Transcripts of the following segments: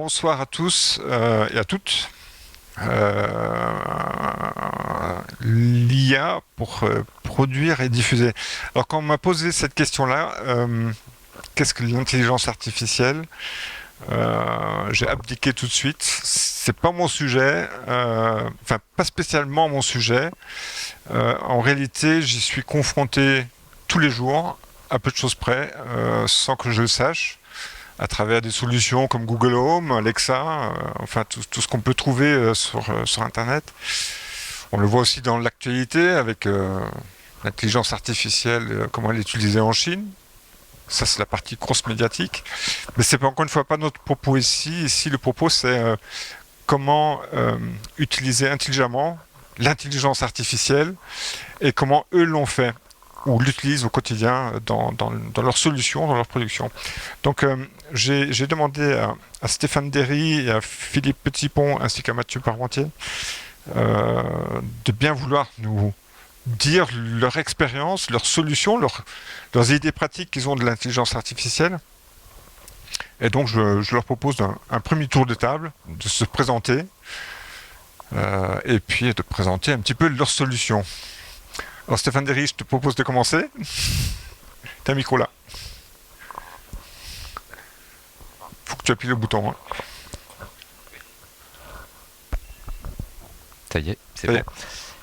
bonsoir à tous et à toutes. L'IA pour produire et diffuser. Alors quand on m'a posé cette question-là, qu'est-ce que l'intelligence artificielle? J'ai abdiqué tout de suite. C'est pas mon sujet, enfin pas spécialement mon sujet. En réalité, j'y suis confronté tous les jours, à peu de choses près, sans que je le sache, à travers des solutions comme Google Home, Alexa, enfin tout ce qu'on peut trouver sur Internet. On le voit aussi dans l'actualité avec l'intelligence artificielle, comment elle est utilisée en Chine. Ça, c'est la partie grosse médiatique. Mais c'est encore une fois pas notre propos ici. Ici, le propos, c'est comment utiliser intelligemment l'intelligence artificielle et comment eux l'ont fait ou l'utilisent au quotidien dans leurs solutions, dans leur production. Donc j'ai demandé à Stéphane Derry et à Philippe Petitpont ainsi qu'à Mathieu Parmentier de bien vouloir nous dire leur expérience, leurs solutions, leurs idées pratiques qu'ils ont de l'intelligence artificielle. Et donc je leur propose un premier tour de table, de se présenter et puis de présenter un petit peu leurs solutions. Alors Stéphane Derry, je te propose de commencer. T'as un micro là. Faut que tu appuies le bouton. Hein. Ça y est, c'est Ça y bon. est.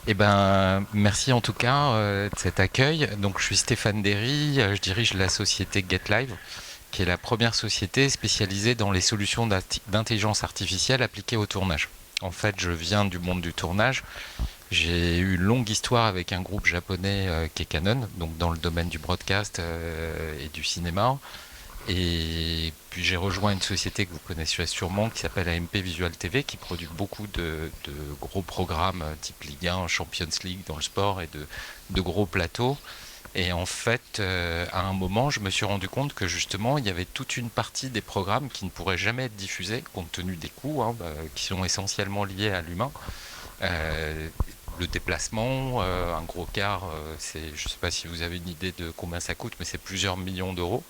Eh ben, merci en tout cas de cet accueil. Donc, je suis Stéphane Derry, je dirige la société GetLive, qui est la première société spécialisée dans les solutions d'intelligence artificielle appliquées au tournage. En fait, je viens du monde du tournage. J'ai eu une longue histoire avec un groupe japonais qui est Canon, donc dans le domaine du broadcast et du cinéma. Et puis j'ai rejoint une société que vous connaissez sûrement qui s'appelle AMP Visual TV qui produit beaucoup de gros programmes type Ligue 1, Champions League dans le sport et de gros plateaux. Et en fait, à un moment, je me suis rendu compte que justement, il y avait toute une partie des programmes qui ne pourraient jamais être diffusés compte tenu des coûts qui sont essentiellement liés à l'humain. Euh, le déplacement, un gros quart, je ne sais pas si vous avez une idée de combien ça coûte, mais c'est plusieurs millions d'euros.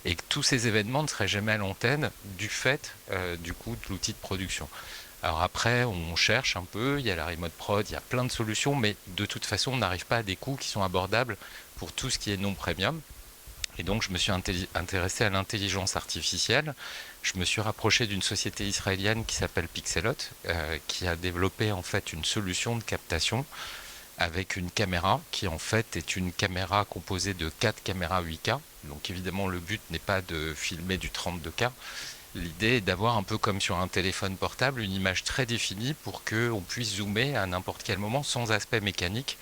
Et que tous ces événements ne seraient jamais à l'antenne du fait du coût de l'outil de production. Alors après, on cherche un peu, il y a la remote prod, il y a plein de solutions, mais de toute façon, on n'arrive pas à des coûts qui sont abordables pour tout ce qui est non premium. Et donc, je me suis intéressé à l'intelligence artificielle. Je me suis rapproché d'une société israélienne qui s'appelle Pixelot, qui a développé en fait une solution de captation avec une caméra qui en fait est une caméra composée de 4 caméras 8K. Donc évidemment, le but n'est pas de filmer du 32K. L'idée est d'avoir un peu comme sur un téléphone portable, une image très définie pour qu'on puisse zoomer à n'importe quel moment sans aspect mécanique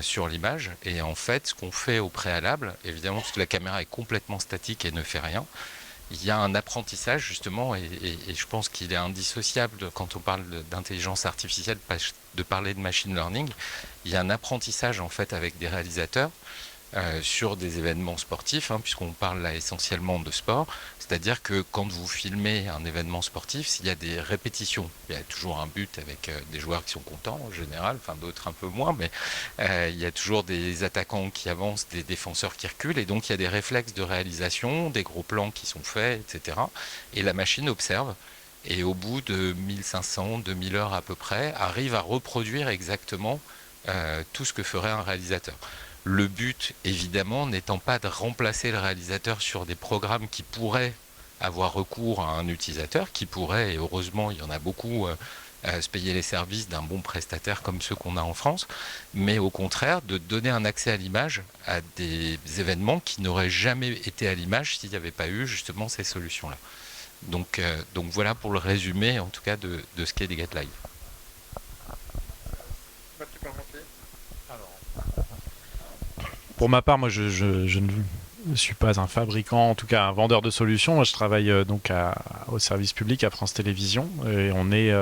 sur l'image. Et en fait, ce qu'on fait au préalable, évidemment, parce que la caméra est complètement statique et ne fait rien, il y a un apprentissage justement, et je pense qu'il est indissociable quand on parle d'intelligence artificielle, de parler de machine learning. Il y a un apprentissage en fait avec des réalisateurs sur des événements sportifs, puisqu'on parle là essentiellement de sport. C'est-à-dire que quand vous filmez un événement sportif, s'il y a des répétitions, il y a toujours un but avec des joueurs qui sont contents en général, enfin d'autres un peu moins, mais il y a toujours des attaquants qui avancent, des défenseurs qui reculent, et donc il y a des réflexes de réalisation, des gros plans qui sont faits, etc. Et la machine observe, et au bout de 1500, 2000 heures à peu près, arrive à reproduire exactement tout ce que ferait un réalisateur. Le but, évidemment, n'étant pas de remplacer le réalisateur sur des programmes qui pourraient avoir recours à un utilisateur, qui pourrait, et heureusement il y en a beaucoup, se payer les services d'un bon prestataire comme ceux qu'on a en France, mais au contraire de donner un accès à l'image à des événements qui n'auraient jamais été à l'image s'il n'y avait pas eu justement ces solutions-là. Donc voilà pour le résumé en tout cas de ce qu'est des GetLive. Pour ma part, moi, je ne suis pas un fabricant, en tout cas un vendeur de solutions. Moi, je travaille au service public à France Télévisions. Et on est,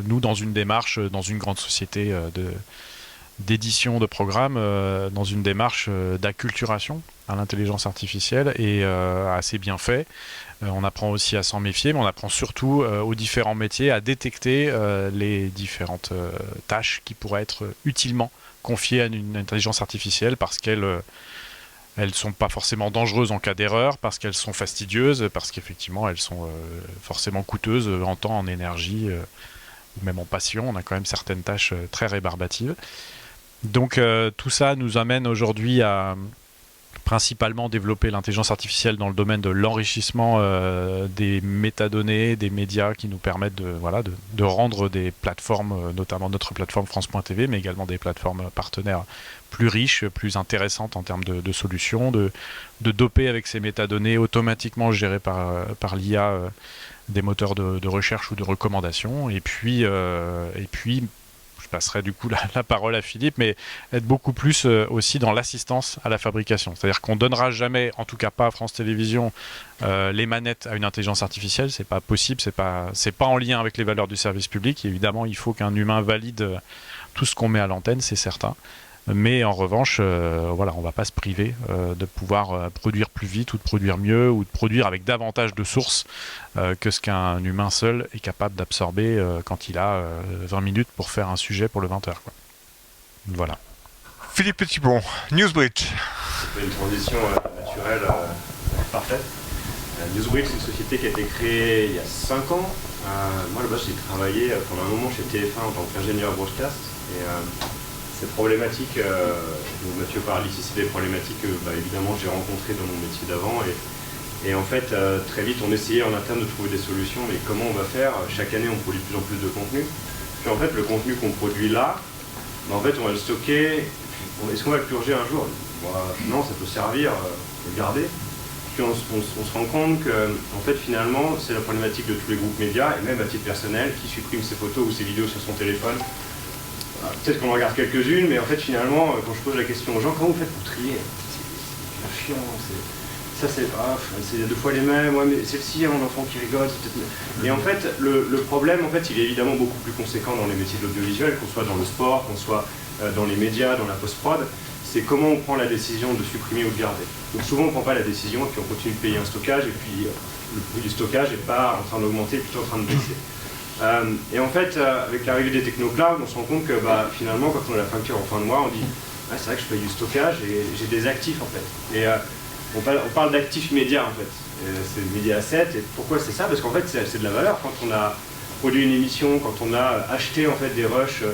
nous, dans une démarche, dans une grande société d'édition de programmes, dans une démarche d'acculturation à l'intelligence artificielle et assez bien fait. On apprend aussi à s'en méfier, mais on apprend surtout aux différents métiers à détecter les différentes tâches qui pourraient être utilement confiées à une intelligence artificielle parce qu'elle Elles ne sont pas forcément dangereuses en cas d'erreur parce qu'elles sont fastidieuses, parce qu'effectivement elles sont forcément coûteuses en temps, en énergie ou même en passion. On a quand même certaines tâches très rébarbatives. Donc tout ça nous amène aujourd'hui à principalement développer l'intelligence artificielle dans le domaine de l'enrichissement des métadonnées, des médias qui nous permettent de rendre des plateformes, notamment notre plateforme France.tv, mais également des plateformes partenaires plus riches, plus intéressantes en termes de solutions, de doper avec ces métadonnées automatiquement gérées par l'IA des moteurs de recherche ou de recommandation. Et puis je passerai du coup la parole à Philippe, mais être beaucoup plus aussi dans l'assistance à la fabrication. C'est-à-dire qu'on ne donnera jamais, en tout cas pas à France Télévisions, les manettes à une intelligence artificielle. C'est pas possible, c'est pas en lien avec les valeurs du service public. Et évidemment, il faut qu'un humain valide tout ce qu'on met à l'antenne, c'est certain. Mais en revanche, on ne va pas se priver de pouvoir produire plus vite ou de produire mieux ou de produire avec davantage de sources que ce qu'un humain seul est capable d'absorber quand il a 20 minutes pour faire un sujet pour le 20h. Voilà. Philippe Petitbon, Newsbridge. C'est une transition naturelle parfaite. Newsbridge, c'est une société qui a été créée il y a 5 ans. Moi, là-bas, j'ai travaillé pendant un moment chez TF1 en tant qu'ingénieur broadcast. Et ces problématiques, dont Mathieu parle ici, c'est des problématiques que évidemment j'ai rencontrées dans mon métier d'avant. Et en fait, très vite, on essayait en interne de trouver des solutions. Mais comment on va faire? Chaque année, on produit de plus en plus de contenu. Puis en fait, le contenu qu'on produit là, en fait, on va le stocker. Est-ce qu'on va le purger un jour? Non, ça peut servir, le garder. Puis on se rend compte que, en fait, finalement, c'est la problématique de tous les groupes médias, et même à titre personnel, qui supprime ses photos ou ses vidéos sur son téléphone. Peut-être qu'on en regarde quelques-unes, mais en fait, finalement, quand je pose la question aux gens, comment vous faites pour trier? C'est chiant, ça c'est 2 fois les mêmes, ouais, mais celle-ci, mon enfant qui rigole, c'est peut-être... Et en fait, le problème, en fait, il est évidemment beaucoup plus conséquent dans les métiers de l'audiovisuel, qu'on soit dans le sport, qu'on soit dans les médias, dans la post-prod. C'est comment on prend la décision de supprimer ou de garder. Donc souvent on ne prend pas la décision et puis on continue de payer un stockage et puis le prix du stockage n'est pas en train d'augmenter, plutôt en train de baisser. Et en fait, avec l'arrivée des techno-clouds, on se rend compte que finalement, quand on a la facture en fin de mois, on dit ah, c'est vrai que je paye du stockage et j'ai des actifs en fait. Et on parle d'actifs médias en fait. C'est le média asset. Et pourquoi c'est ça? Parce qu'en fait, c'est de la valeur. Quand on a produit une émission, quand on a acheté en fait des rushs,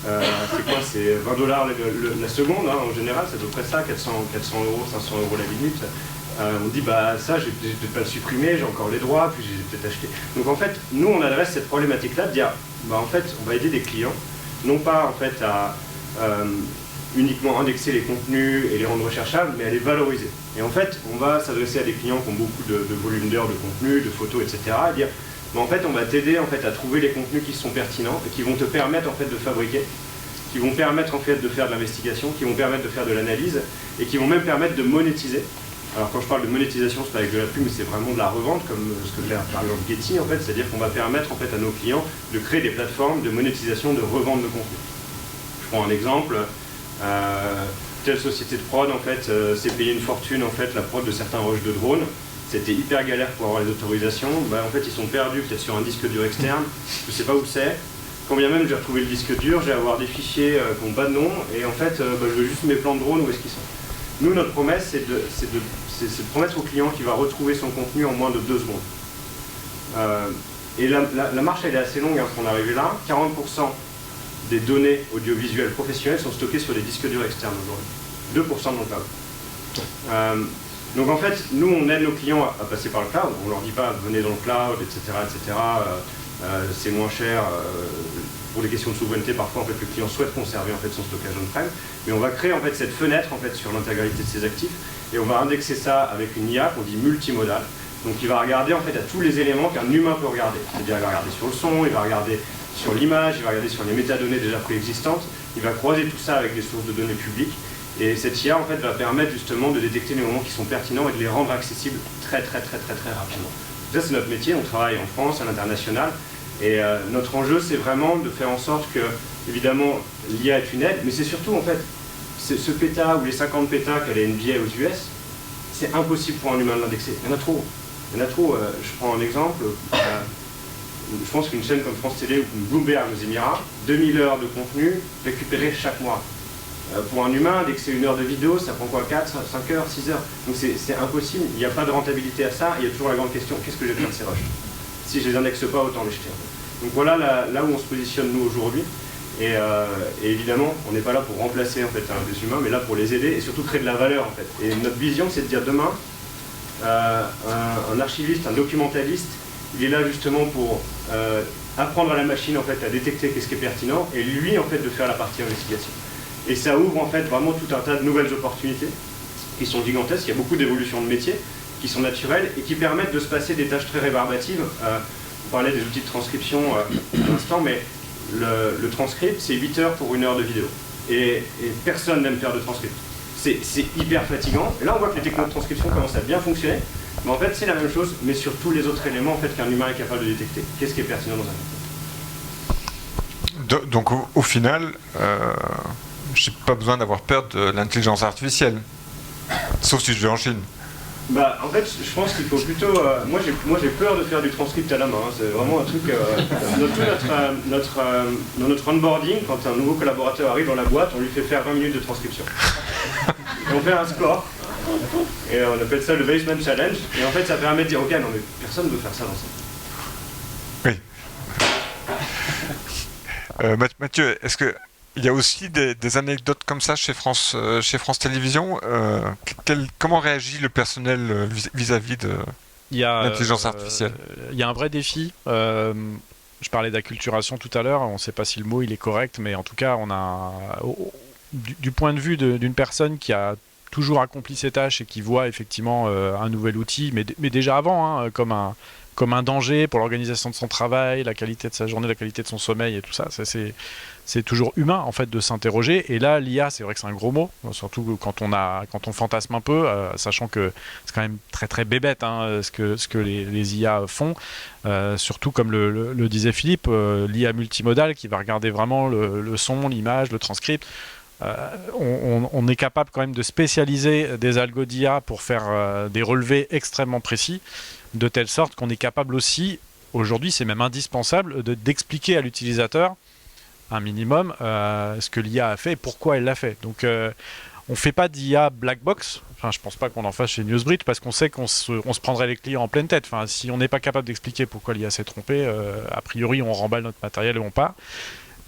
c'est quoi? C'est 20$ la seconde, hein, en général, c'est à peu près ça, 400 €, 500 € la minute. On dit, ça, je vais peut-être pas le supprimer, j'ai encore les droits, puis j'ai peut-être acheté. Donc en fait, nous, on adresse cette problématique-là de dire, en fait, on va aider des clients, non pas en fait à uniquement indexer les contenus et les rendre recherchables, mais à les valoriser. Et en fait, on va s'adresser à des clients qui ont beaucoup de volume d'heures de contenu, de photos, etc., et dire, en fait, on va t'aider en fait, à trouver les contenus qui sont pertinents et qui vont te permettre en fait, de fabriquer, qui vont permettre en fait, de faire de l'investigation, qui vont permettre de faire de l'analyse et qui vont même permettre de monétiser. Alors quand je parle de monétisation, c'est pas avec de la pub, mais c'est vraiment de la revente, comme ce que fait par exemple Getty, en fait, c'est-à-dire qu'on va permettre en fait, à nos clients de créer des plateformes de monétisation, de revente de contenu. Je prends un exemple. Telle société de prod en fait, s'est payé une fortune en fait, la prod de certains rushs de drones. C'était hyper galère pour avoir les autorisations. En fait, ils sont perdus peut-être sur un disque dur externe. Je ne sais pas où c'est. Quand bien même j'ai retrouvé le disque dur, j'ai avoir des fichiers qui n'ont pas de nom. Et en fait, je veux juste mes plans de drone, où est-ce qu'ils sont. Nous, notre promesse, c'est de promettre au client qu'il va retrouver son contenu en moins de 2 secondes. Et la marche, elle est assez longue hein, pour en arriver là. 40% des données audiovisuelles professionnelles sont stockées sur des disques durs externes aujourd'hui. 2% dans le cloud. Donc en fait, nous on aide nos clients à passer par le cloud, on leur dit pas venez dans le cloud, etc. C'est moins cher, pour des questions de souveraineté parfois en fait, le client souhaite conserver en fait, son stockage on-prem, mais on va créer en fait, cette fenêtre en fait, sur l'intégralité de ses actifs et on va indexer ça avec une IA qu'on dit multimodale, donc il va regarder en fait, à tous les éléments qu'un humain peut regarder, c'est-à-dire il va regarder sur le son, il va regarder sur l'image, il va regarder sur les métadonnées déjà préexistantes, il va croiser tout ça avec des sources de données publiques. Et cette IA en fait, va permettre justement de détecter les moments qui sont pertinents et de les rendre accessibles très rapidement. Ça c'est notre métier, on travaille en France, à l'international. Et notre enjeu c'est vraiment de faire en sorte que, évidemment, l'IA est une aide, mais c'est surtout en fait, ce péta ou les 50 pétas qu'a la NBA aux US, c'est impossible pour un humain de l'indexer. Il y en a trop. Je prends un exemple. Je pense qu'une chaîne comme France Télé ou comme Bloomberg aux Émirats, 2000 heures de contenu récupérées chaque mois. Pour un humain, dès que c'est 1 heure de vidéo, ça prend quoi, 4, 5 heures, 6 heures. Donc c'est impossible, il n'y a pas de rentabilité à ça, il y a toujours la grande question, qu'est-ce que je vais faire de ces rushs? Si je les indexe pas, autant les jeter. Donc voilà là où on se positionne nous aujourd'hui. Et évidemment, on n'est pas là pour remplacer en fait des humains, mais là pour les aider et surtout créer de la valeur en fait. Et notre vision, c'est de dire demain, un archiviste, un documentaliste, il est là justement pour apprendre à la machine en fait à détecter qu'est-ce qui est pertinent et lui en fait de faire la partie investigation. Et ça ouvre en fait vraiment tout un tas de nouvelles opportunités qui sont gigantesques. Il y a beaucoup d'évolutions de métiers qui sont naturelles et qui permettent de se passer des tâches très rébarbatives. On parlait des outils de transcription à l'instant, mais le transcript, c'est 8 heures pour 1 heure de vidéo. Et personne n'aime faire de transcript. C'est hyper fatigant. Et là, on voit que les technos de transcription commencent à bien fonctionner. Mais en fait, c'est la même chose, mais sur tous les autres éléments en fait, qu'un humain est capable de détecter. Qu'est-ce qui est pertinent dans un contenu. Donc au final, j'ai pas besoin d'avoir peur de l'intelligence artificielle. Sauf si je vais en Chine. Bah, en fait, je pense qu'il faut plutôt... moi, j'ai peur de faire du transcript à la main. Hein. C'est vraiment un truc... dans notre onboarding, quand un nouveau collaborateur arrive dans la boîte, on lui fait faire 20 minutes de transcription. Et on fait un score. Et on appelle ça le Basement Challenge. Et en fait, ça permet de dire, ok, non mais personne ne veut faire ça dans ça. Oui. Mathieu, est-ce que... Il y a aussi des anecdotes comme ça chez France Télévisions. Comment réagit le personnel vis-à-vis de l'intelligence artificielle? Il y a un vrai défi. Je parlais d'acculturation tout à l'heure. On ne sait pas si le mot il est correct, mais en tout cas, on a du point de vue d'une personne qui a toujours accompli ses tâches et qui voit effectivement un nouvel outil, mais déjà avant, hein, comme un danger pour l'organisation de son travail, la qualité de sa journée, la qualité de son sommeil et tout ça. C'est toujours humain en fait de s'interroger. Et là, l'IA, c'est vrai que c'est un gros mot, surtout quand on fantasme un peu, sachant que c'est quand même très très bébête hein, ce que les IA font. Surtout comme le disait Philippe, l'IA multimodale qui va regarder vraiment le son, l'image, le transcript. On est capable quand même de spécialiser des algos d'IA pour faire des relevés extrêmement précis, de telle sorte qu'on est capable aussi, aujourd'hui c'est même indispensable, d'expliquer à l'utilisateur un minimum ce que l'IA a fait et pourquoi elle l'a fait. Donc on ne fait pas d'IA black box, enfin je pense pas qu'on en fasse chez Newsbridge parce qu'on sait qu'on se prendrait les clients en pleine tête. Enfin, si on n'est pas capable d'expliquer pourquoi l'IA s'est trompée, a priori on remballe notre matériel et on part.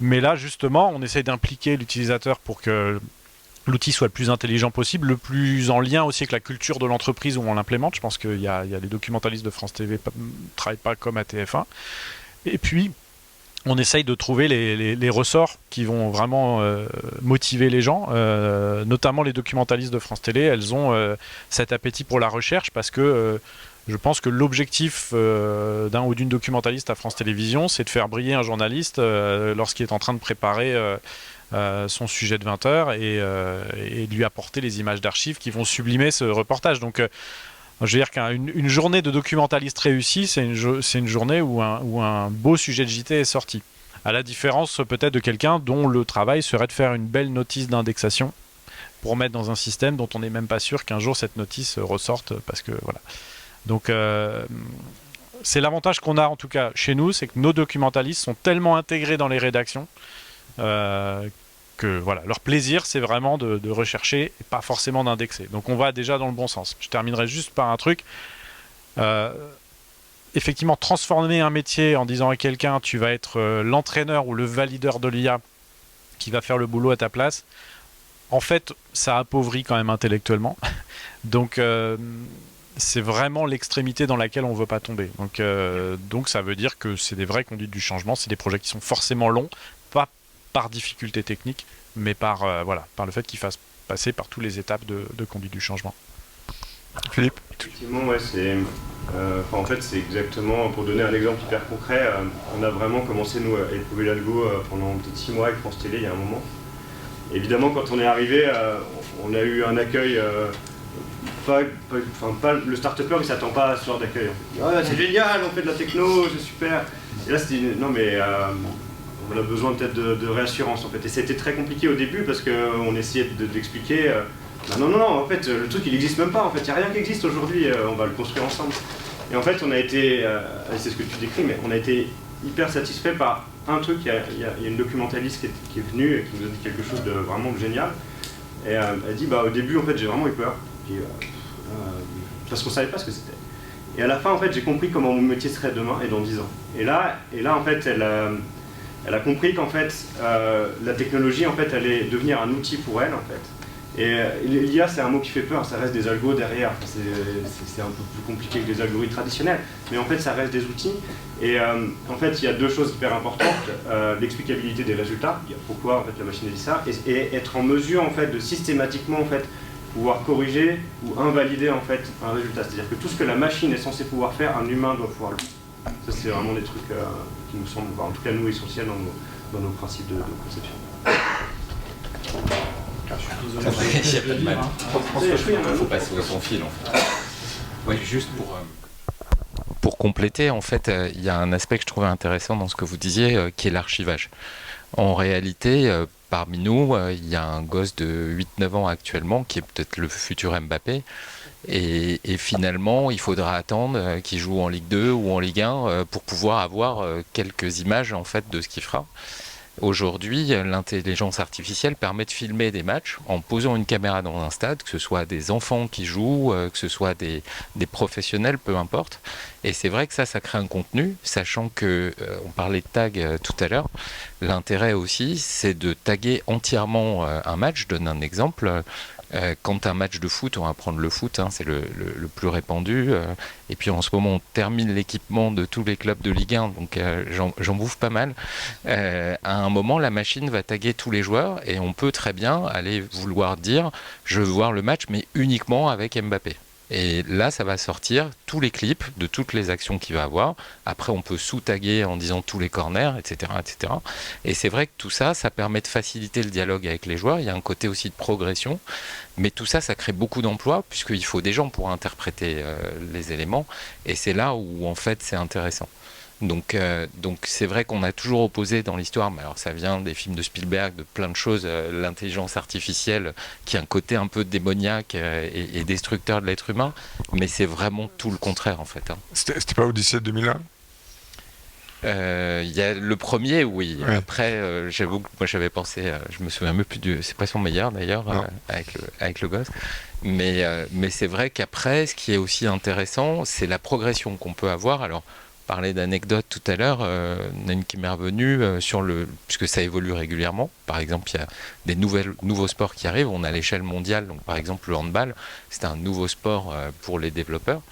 Mais là justement on essaie d'impliquer l'utilisateur pour que l'outil soit le plus intelligent possible, le plus en lien aussi avec la culture de l'entreprise où on l'implémente. Je pense qu'il y a les documentalistes de France TV ne travaillent pas comme à TF1. Et puis on essaye de trouver les ressorts qui vont vraiment motiver les gens, notamment les documentalistes de France Télé. Elles ont cet appétit pour la recherche parce que je pense que l'objectif d'un ou d'une documentaliste à France Télévisions, c'est de faire briller un journaliste lorsqu'il est en train de préparer son sujet de 20h et de lui apporter les images d'archives qui vont sublimer ce reportage. Donc je veux dire qu'une journée de documentaliste réussie, c'est une journée où un beau sujet de JT est sorti. À la différence peut-être de quelqu'un dont le travail serait de faire une belle notice d'indexation pour mettre dans un système dont on n'est même pas sûr qu'un jour cette notice ressorte parce que voilà. Donc c'est l'avantage qu'on a en tout cas chez nous, c'est que nos documentalistes sont tellement intégrés dans les rédactions que voilà, leur plaisir c'est vraiment de rechercher et pas forcément d'indexer. Donc on va déjà dans le bon sens. Je terminerai juste par un truc. Effectivement, transformer un métier en disant à quelqu'un tu vas être l'entraîneur ou le valideur de l'IA qui va faire le boulot à ta place, en fait ça appauvrit quand même intellectuellement. Donc c'est vraiment l'extrémité dans laquelle on ne veut pas tomber. Donc ça veut dire que c'est des vraies conduites du changement, c'est des projets qui sont forcément longs, pas par difficulté technique, mais par le fait qu'ils fassent passer par toutes les étapes de conduite du changement. Philippe? Effectivement, ouais, en fait, c'est exactement, pour donner un exemple hyper concret, on a vraiment commencé nous à éprouver l'algo pendant peut-être 6 mois avec France Télé il y a un moment. Évidemment, quand on est arrivé, on a eu un accueil... le start-upper il s'attend pas à ce genre d'accueil. Ah, c'est génial, on fait de la techno, c'est super. Et là c'était non mais on a besoin peut-être de réassurance en fait. Et c'était très compliqué au début parce qu'on essayait d'expliquer non, en fait le truc il n'existe même pas en fait, il n'y a rien qui existe aujourd'hui, on va le construire ensemble. Et en fait on a été, c'est ce que tu décris, mais on a été hyper satisfait par un truc, il y a une documentaliste qui est venue et qui nous a dit quelque chose de vraiment génial. Et elle dit, bah, au début, en fait, j'ai vraiment eu peur. Puis, parce qu'on savait pas ce que c'était. Et à la fin, en fait, j'ai compris comment mon métier serait demain et dans 10 ans. Et là en fait, elle a compris qu'en fait, la technologie, en fait, allait devenir un outil pour elle, en fait. Et l'IA, c'est un mot qui fait peur, ça reste des algos derrière. C'est un peu plus compliqué que des algorithmes traditionnels, mais en fait, ça reste des outils. Et en fait, il y a deux choses hyper importantes. L'explicabilité des résultats, pourquoi en fait, la machine a dit ça, et être en mesure en fait, de systématiquement en fait, pouvoir corriger ou invalider en fait, un résultat. C'est-à-dire que tout ce que la machine est censée pouvoir faire, un humain doit pouvoir le faire. Ça, c'est vraiment des trucs qui nous semblent, en tout cas nous, essentiels dans nos principes de conception. Il y a pas de mal. Il faut passer au son fil en fait. Ouais, juste pour compléter, en fait, il y a un aspect que je trouvais intéressant dans ce que vous disiez, qui est l'archivage. En réalité, parmi nous, il y a un gosse de 8-9 ans actuellement, qui est peut-être le futur Mbappé, et finalement, il faudra attendre qu'il joue en Ligue 2 ou en Ligue 1 pour pouvoir avoir quelques images en fait, de ce qu'il fera. Aujourd'hui, l'intelligence artificielle permet de filmer des matchs en posant une caméra dans un stade, que ce soit des enfants qui jouent, que ce soit des professionnels, peu importe. Et c'est vrai que ça crée un contenu, sachant que, on parlait de tag tout à l'heure, l'intérêt aussi, c'est de taguer entièrement un match. Je donne un exemple. Quand un match de foot, on va prendre le foot, hein, c'est le plus répandu. Et puis en ce moment, on termine l'équipement de tous les clubs de Ligue 1, donc j'en bouffe pas mal. À un moment, la machine va taguer tous les joueurs et on peut très bien aller vouloir dire je veux voir le match, mais uniquement avec Mbappé. Et là, ça va sortir tous les clips de toutes les actions qu'il va avoir. Après, on peut sous-taguer en disant tous les corners, etc., etc. Et c'est vrai que tout ça, ça permet de faciliter le dialogue avec les joueurs. Il y a un côté aussi de progression. Mais tout ça, ça crée beaucoup d'emplois, puisqu'il faut des gens pour interpréter les éléments. Et c'est là où, en fait, c'est intéressant. Donc c'est vrai qu'on a toujours opposé dans l'histoire, mais alors ça vient des films de Spielberg, de plein de choses, l'intelligence artificielle qui a un côté un peu démoniaque et destructeur de l'être humain, mais c'est vraiment tout le contraire en fait. Hein. C'était pas Odyssée 2001? Il y a le premier, oui. Ouais. Après, j'avoue que moi j'avais pensé, je me souviens même plus c'est pas son meilleur d'ailleurs, avec le gosse. Mais c'est vrai qu'après, ce qui est aussi intéressant, c'est la progression qu'on peut avoir. Alors, parler d'anecdotes tout à l'heure, il y en a une qui m'est revenue puisque ça évolue régulièrement. Par exemple, il y a des nouveaux sports qui arrivent. On est à l'échelle mondiale, donc par exemple le handball, c'est un nouveau sport pour les développeurs.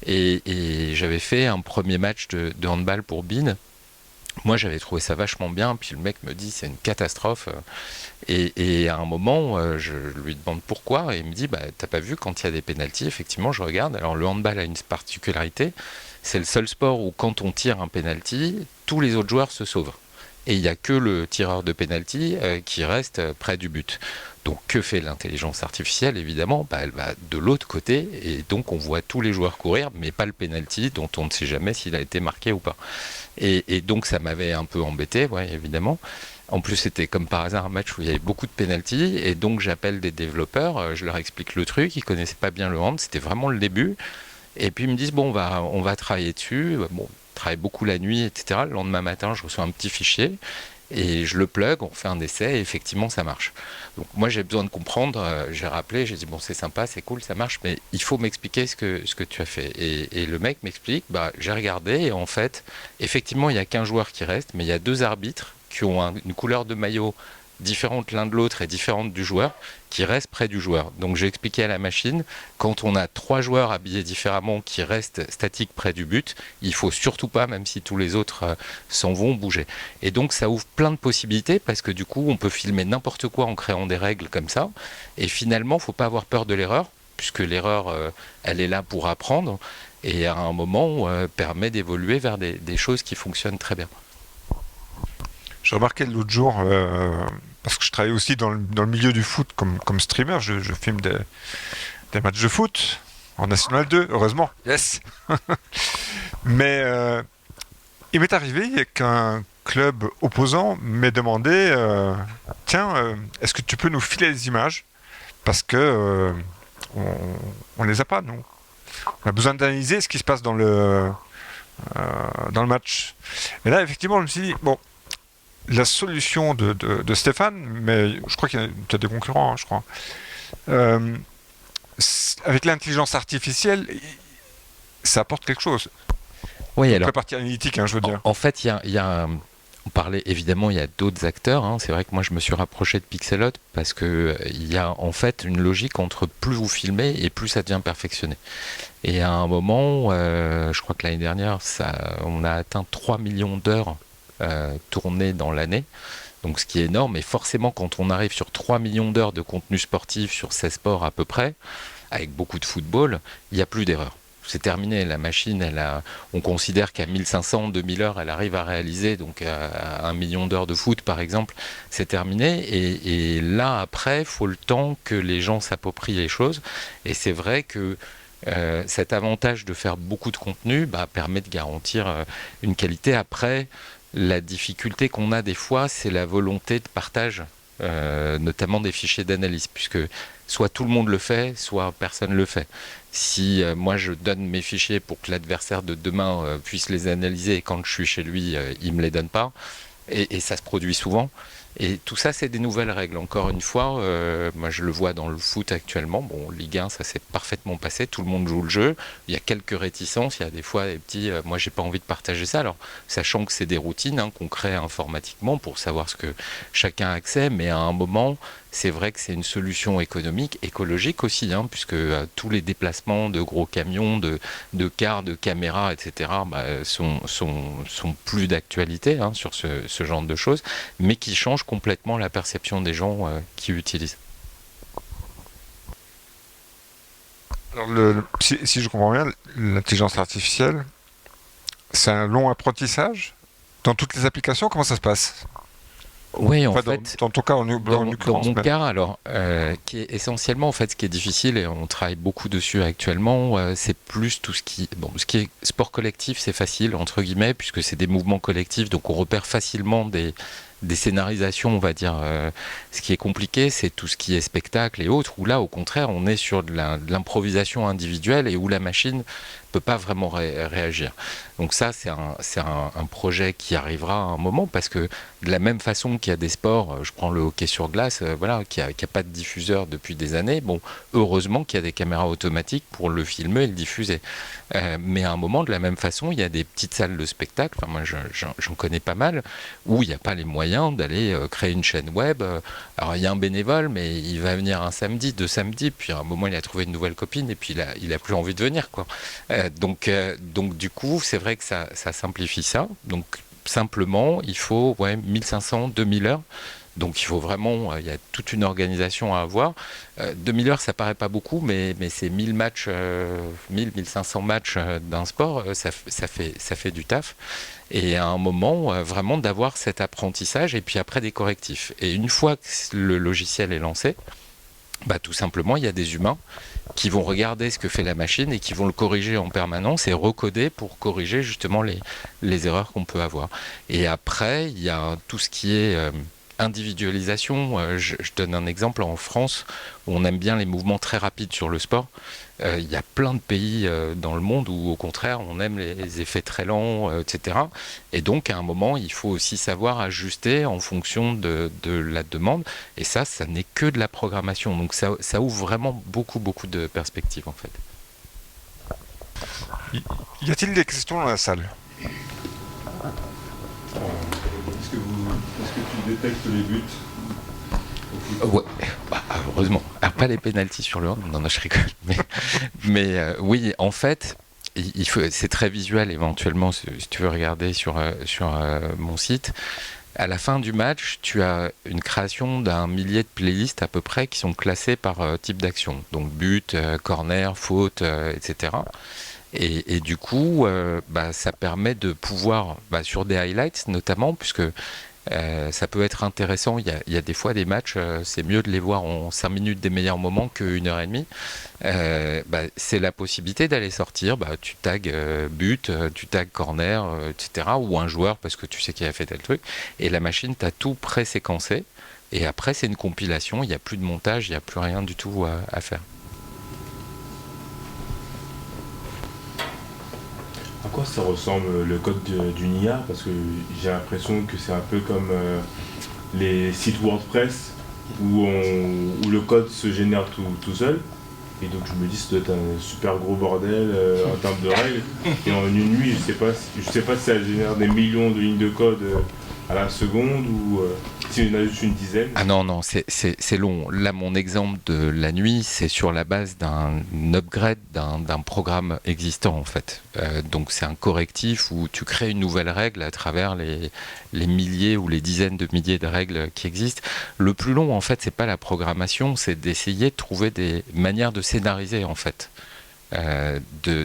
Et j'avais fait un premier match de handball pour BIN. Moi, j'avais trouvé ça vachement bien. Puis le mec me dit c'est une catastrophe. Et à un moment, je lui demande pourquoi. Et il me dit bah, t'as pas vu quand il y a des pénaltys? Effectivement, je regarde. Alors le handball a une particularité. C'est le seul sport où quand on tire un penalty, tous les autres joueurs se sauvent. Et il n'y a que le tireur de penalty qui reste près du but. Donc que fait l'intelligence artificielle? Évidemment, bah, elle va de l'autre côté et donc on voit tous les joueurs courir, mais pas le penalty dont on ne sait jamais s'il a été marqué ou pas. Et donc ça m'avait un peu embêté, ouais, évidemment. En plus, c'était comme par hasard un match où il y avait beaucoup de penalty et donc j'appelle des développeurs, je leur explique le truc, ils connaissaient pas bien le hand, c'était vraiment le début. Et puis ils me disent bon, on va travailler dessus. Bon, on travaille beaucoup la nuit, etc. Le lendemain matin, je reçois un petit fichier et je le plug, on fait un essai et effectivement ça marche. Donc moi j'ai besoin de comprendre, j'ai rappelé, j'ai dit bon c'est sympa, c'est cool, ça marche, mais il faut m'expliquer ce que tu as fait. Et le mec m'explique, bah, j'ai regardé et en fait, effectivement il n'y a qu'un joueur qui reste, mais il y a deux arbitres qui ont une couleur de maillot différente l'un de l'autre et différente du joueur, qui restent près du joueur. Donc j'ai expliqué à la machine, quand on a trois joueurs habillés différemment qui restent statiques près du but, il faut surtout pas, même si tous les autres s'en vont, bouger. Et donc ça ouvre plein de possibilités, parce que du coup on peut filmer n'importe quoi en créant des règles comme ça, et finalement faut pas avoir peur de l'erreur, puisque l'erreur elle est là pour apprendre, et à un moment permet d'évoluer vers des choses qui fonctionnent très bien. J'ai remarqué l'autre jour, parce que je travaille aussi dans le milieu du foot comme streamer, je filme des matchs de foot en National 2, heureusement, yes. Mais il m'est arrivé qu'un club opposant m'ait demandé tiens, est-ce que tu peux nous filer les images? Parce que on les a pas, nous. On a besoin d'analyser ce qui se passe dans le match. Et là, effectivement, je me suis dit, bon, la solution de Stéphane, mais je crois qu'il y a des concurrents, hein, je crois. Avec l'intelligence artificielle, ça apporte quelque chose. Oui, Donc, alors la partie analytique, hein, je veux dire. en fait, on parlait évidemment, il y a d'autres acteurs. Hein. C'est vrai que moi, je me suis rapproché de Pixelot parce que il y a en fait une logique entre plus vous filmez et plus ça devient perfectionné. Et à un moment, je crois que l'année dernière, on a atteint 3 millions d'heures tournées dans l'année. Donc, ce qui est énorme. Et forcément, quand on arrive sur 3 millions d'heures de contenu sportif sur 16 sports à peu près, avec beaucoup de football, il n'y a plus d'erreurs. C'est terminé, la machine, on considère qu'à 1500, 2000 heures, elle arrive à réaliser, donc à 1 million d'heures de foot par exemple, c'est terminé. Et là, après, il faut le temps que les gens s'approprient les choses. Et c'est vrai que cet avantage de faire beaucoup de contenu permet de garantir une qualité. Après, la difficulté qu'on a des fois, c'est la volonté de partage, notamment des fichiers d'analyse, puisque soit tout le monde le fait, soit personne ne le fait. Si moi je donne mes fichiers pour que l'adversaire de demain puisse les analyser et quand je suis chez lui, il ne me les donne pas, et ça se produit souvent. Et tout ça, c'est des nouvelles règles. Encore une fois, moi je le vois dans le foot actuellement. Bon, Ligue 1, ça s'est parfaitement passé. Tout le monde joue le jeu. Il y a quelques réticences. Il y a des fois des petits. Moi, j'ai pas envie de partager ça. Alors, sachant que c'est des routines qu'on crée informatiquement pour savoir ce que chacun a accès, mais à un moment, c'est vrai que c'est une solution économique, écologique aussi, puisque tous les déplacements de gros camions, de cars, de caméras, etc., sont plus d'actualité sur ce genre de choses, mais qui changent complètement la perception des gens qui utilisent. Alors, si je comprends bien, l'intelligence artificielle, c'est un long apprentissage dans toutes les applications. Comment ça se passe? Oui, en Enfin, fait, dans ton cas, en dans l'occurrence. mon cas, alors, qui est essentiellement, en fait, ce qui est difficile, et on travaille beaucoup dessus actuellement, c'est plus tout ce qui est sport collectif, c'est facile, entre guillemets, puisque c'est des mouvements collectifs, donc on repère facilement des scénarisations, on va dire. Ce qui est compliqué, c'est tout ce qui est spectacle et autres, où là, au contraire, on est sur de l'improvisation individuelle et où la machine peut pas vraiment réagir. Donc ça, c'est un projet qui arrivera à un moment, parce que de la même façon qu'il y a des sports, je prends le hockey sur glace, voilà, qui a pas de diffuseur depuis des années. Bon, heureusement qu'il y a des caméras automatiques pour le filmer et le diffuser. Mais à un moment, de la même façon, il y a des petites salles de spectacle, enfin moi j'en connais pas mal, où il n'y a pas les moyens d'aller créer une chaîne web. Alors il y a un bénévole, mais il va venir un samedi, 2 samedis, puis à un moment il a trouvé une nouvelle copine, et puis il a plus envie de venir, quoi. Donc du coup, c'est vrai que ça simplifie ça. Donc simplement, il faut 1500, 2000 heures. Donc il faut vraiment, il y a toute une organisation à avoir. 2000 heures, ça paraît pas beaucoup, mais c'est 1000 matchs, 1500 matchs d'un sport, ça fait du taf. Et à un moment, vraiment d'avoir cet apprentissage et puis après des correctifs. Et une fois que le logiciel est lancé, tout simplement, il y a des humains qui vont regarder ce que fait la machine et qui vont le corriger en permanence et recoder pour corriger justement les erreurs qu'on peut avoir. Et après, il y a tout ce qui est individualisation. Je donne un exemple. En France, on aime bien les mouvements très rapides sur le sport. Il y a plein de pays dans le monde où au contraire on aime les effets très lents, etc. Et donc à un moment il faut aussi savoir ajuster en fonction de la demande. Et ça n'est que de la programmation. Donc ça ouvre vraiment beaucoup de perspectives en fait. Y a-t-il des questions dans la salle? Est-ce que tu détectes les buts? Ouais, heureusement. Alors, pas les pénaltys sur le hand, non, je rigole. Mais oui, en fait, c'est très visuel éventuellement, si tu veux regarder sur mon site. À la fin du match, tu as une création d'un millier de playlists à peu près qui sont classées par type d'action. Donc but, corner, faute, etc. Et du coup, ça permet de pouvoir, sur des highlights notamment, puisque ça peut être intéressant. Il y a des fois des matchs, c'est mieux de les voir en 5 minutes des meilleurs moments qu'une heure et demie. C'est la possibilité d'aller sortir. Tu tags but, tu tags corner, etc. Ou un joueur parce que tu sais qu'il a fait tel truc. Et la machine t'a tout pré-séquencé. Et après, c'est une compilation. Il n'y a plus de montage, il n'y a plus rien du tout à faire. Par quoi ça ressemble le code d'une IA? Parce que j'ai l'impression que c'est un peu comme les sites WordPress où le code se génère tout seul. Et donc je me dis ça doit être un super gros bordel en termes de règles. Et en une nuit, je sais pas si ça génère des millions de lignes de code à la seconde ou s'il y en a juste une dizaine. Ah non, c'est long. Là, mon exemple de la nuit, c'est sur la base d'un upgrade d'un programme existant, en fait. Donc, c'est un correctif où tu crées une nouvelle règle à travers les milliers ou les dizaines de milliers de règles qui existent. Le plus long, en fait, c'est pas la programmation, c'est d'essayer de trouver des manières de scénariser, en fait.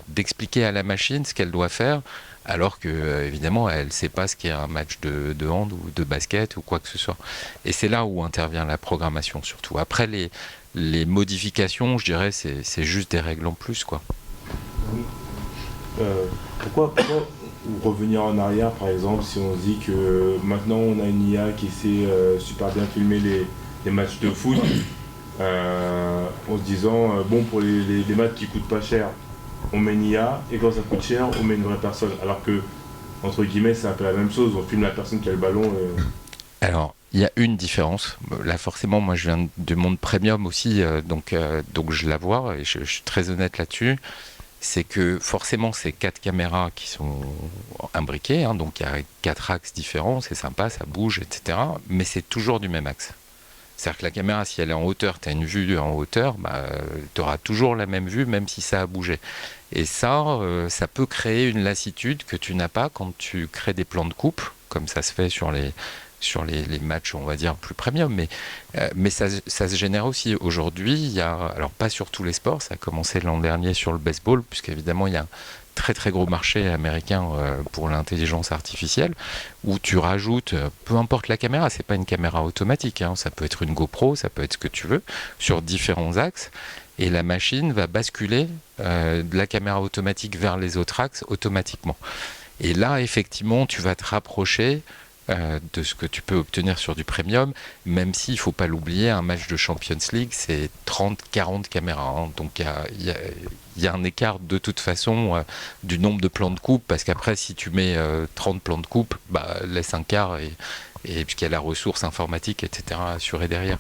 D'expliquer à la machine ce qu'elle doit faire, alors que évidemment elle ne sait pas ce qu'est un match de hand ou de basket ou quoi que ce soit. Et c'est là où intervient la programmation surtout. Après les modifications, je dirais, c'est juste des règles en plus, quoi. Pourquoi revenir en arrière, par exemple, si on se dit que maintenant on a une IA qui sait super bien filmer les matchs de foot, en se disant bon, pour les matchs qui coûtent pas cher, on met une IA, et quand ça coûte cher, on met une vraie personne. Alors que, entre guillemets, c'est un peu la même chose, on filme la personne qui a le ballon. Alors, il y a une différence. Là, forcément, moi, je viens du monde premium aussi, donc je la vois, et je suis très honnête là-dessus. C'est que forcément, c'est 4 caméras qui sont imbriquées, hein, donc il y a 4 axes différents, c'est sympa, ça bouge, etc. Mais c'est toujours du même axe. C'est-à-dire que la caméra, si elle est en hauteur, tu as une vue en hauteur, tu auras toujours la même vue, même si ça a bougé. Et ça, ça peut créer une lassitude que tu n'as pas quand tu crées des plans de coupe, comme ça se fait sur les matchs, on va dire, plus premium. Mais ça se génère aussi. Aujourd'hui, il y a, alors pas sur tous les sports, ça a commencé l'an dernier sur le baseball, puisqu'évidemment, il y a un très très gros marché américain pour l'intelligence artificielle, où tu rajoutes, peu importe la caméra, c'est pas une caméra automatique, hein, ça peut être une GoPro, ça peut être ce que tu veux, sur différents axes, et la machine va basculer de la caméra automatique vers les autres axes automatiquement. Et là, effectivement, tu vas te rapprocher de ce que tu peux obtenir sur du premium, même s'il ne faut pas l'oublier, un match de Champions League, c'est 30-40 caméras. Hein. Donc il y a un écart de toute façon du nombre de plans de coupe, parce qu'après, si tu mets 30 plans de coupe, laisse un quart, et puisqu'il y a la ressource informatique, etc., assurée derrière.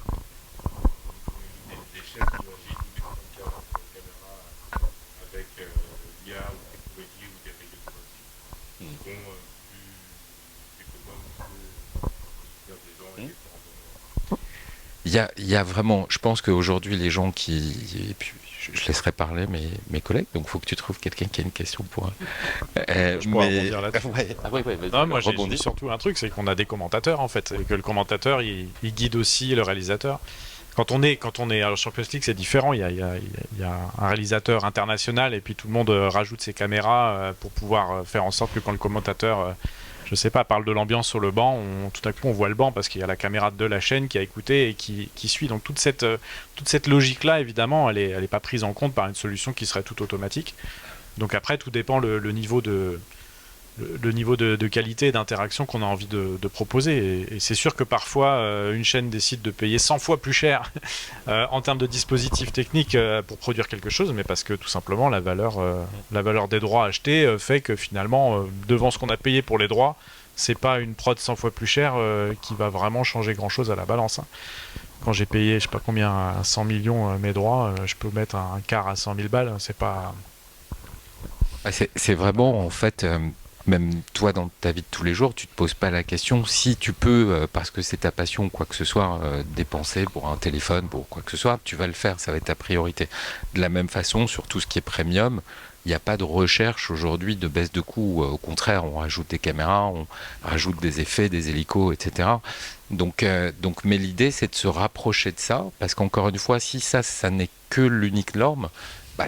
Il y a vraiment, je pense qu'aujourd'hui, les gens qui... Et puis, je laisserai parler mes collègues, donc il faut que tu trouves quelqu'un qui a une question pour... Je pourrais rebondir là-dessus. Vas-y, Non, moi j'ai rebondis. surtout un truc, c'est qu'on a des commentateurs en fait, et que le commentateur il guide aussi le réalisateur. Quand on est à la Champions League, c'est différent. Il y a un réalisateur international et puis tout le monde rajoute ses caméras pour pouvoir faire en sorte que quand le commentateur, je sais pas, parle de l'ambiance sur le banc, tout à coup on voit le banc parce qu'il y a la caméra de la chaîne qui a écouté et qui suit. Donc toute cette logique-là, évidemment, elle est pas prise en compte par une solution qui serait tout automatique. Donc après, tout dépend le niveau de qualité et d'interaction qu'on a envie de proposer. Et c'est sûr que parfois, une chaîne décide de payer 100 fois plus cher en termes de dispositifs techniques pour produire quelque chose, mais parce que tout simplement, la valeur des droits achetés fait que finalement, devant ce qu'on a payé pour les droits, c'est pas une prod 100 fois plus chère qui va vraiment changer grand-chose à la balance. Hein. Quand j'ai payé, je sais pas combien, à 100 millions mes droits, je peux mettre un quart à 100 000 balles. C'est pas... C'est vraiment, en fait... Même toi, dans ta vie de tous les jours, tu te poses pas la question si tu peux, parce que c'est ta passion ou quoi que ce soit, dépenser pour un téléphone, pour quoi que ce soit, tu vas le faire, ça va être ta priorité. De la même façon, sur tout ce qui est premium, il n'y a pas de recherche aujourd'hui de baisse de coût. Au contraire, on rajoute des caméras, on rajoute des effets, des hélicos, etc. Donc, mais l'idée, c'est de se rapprocher de ça, parce qu'encore une fois, si ça n'est que l'unique norme,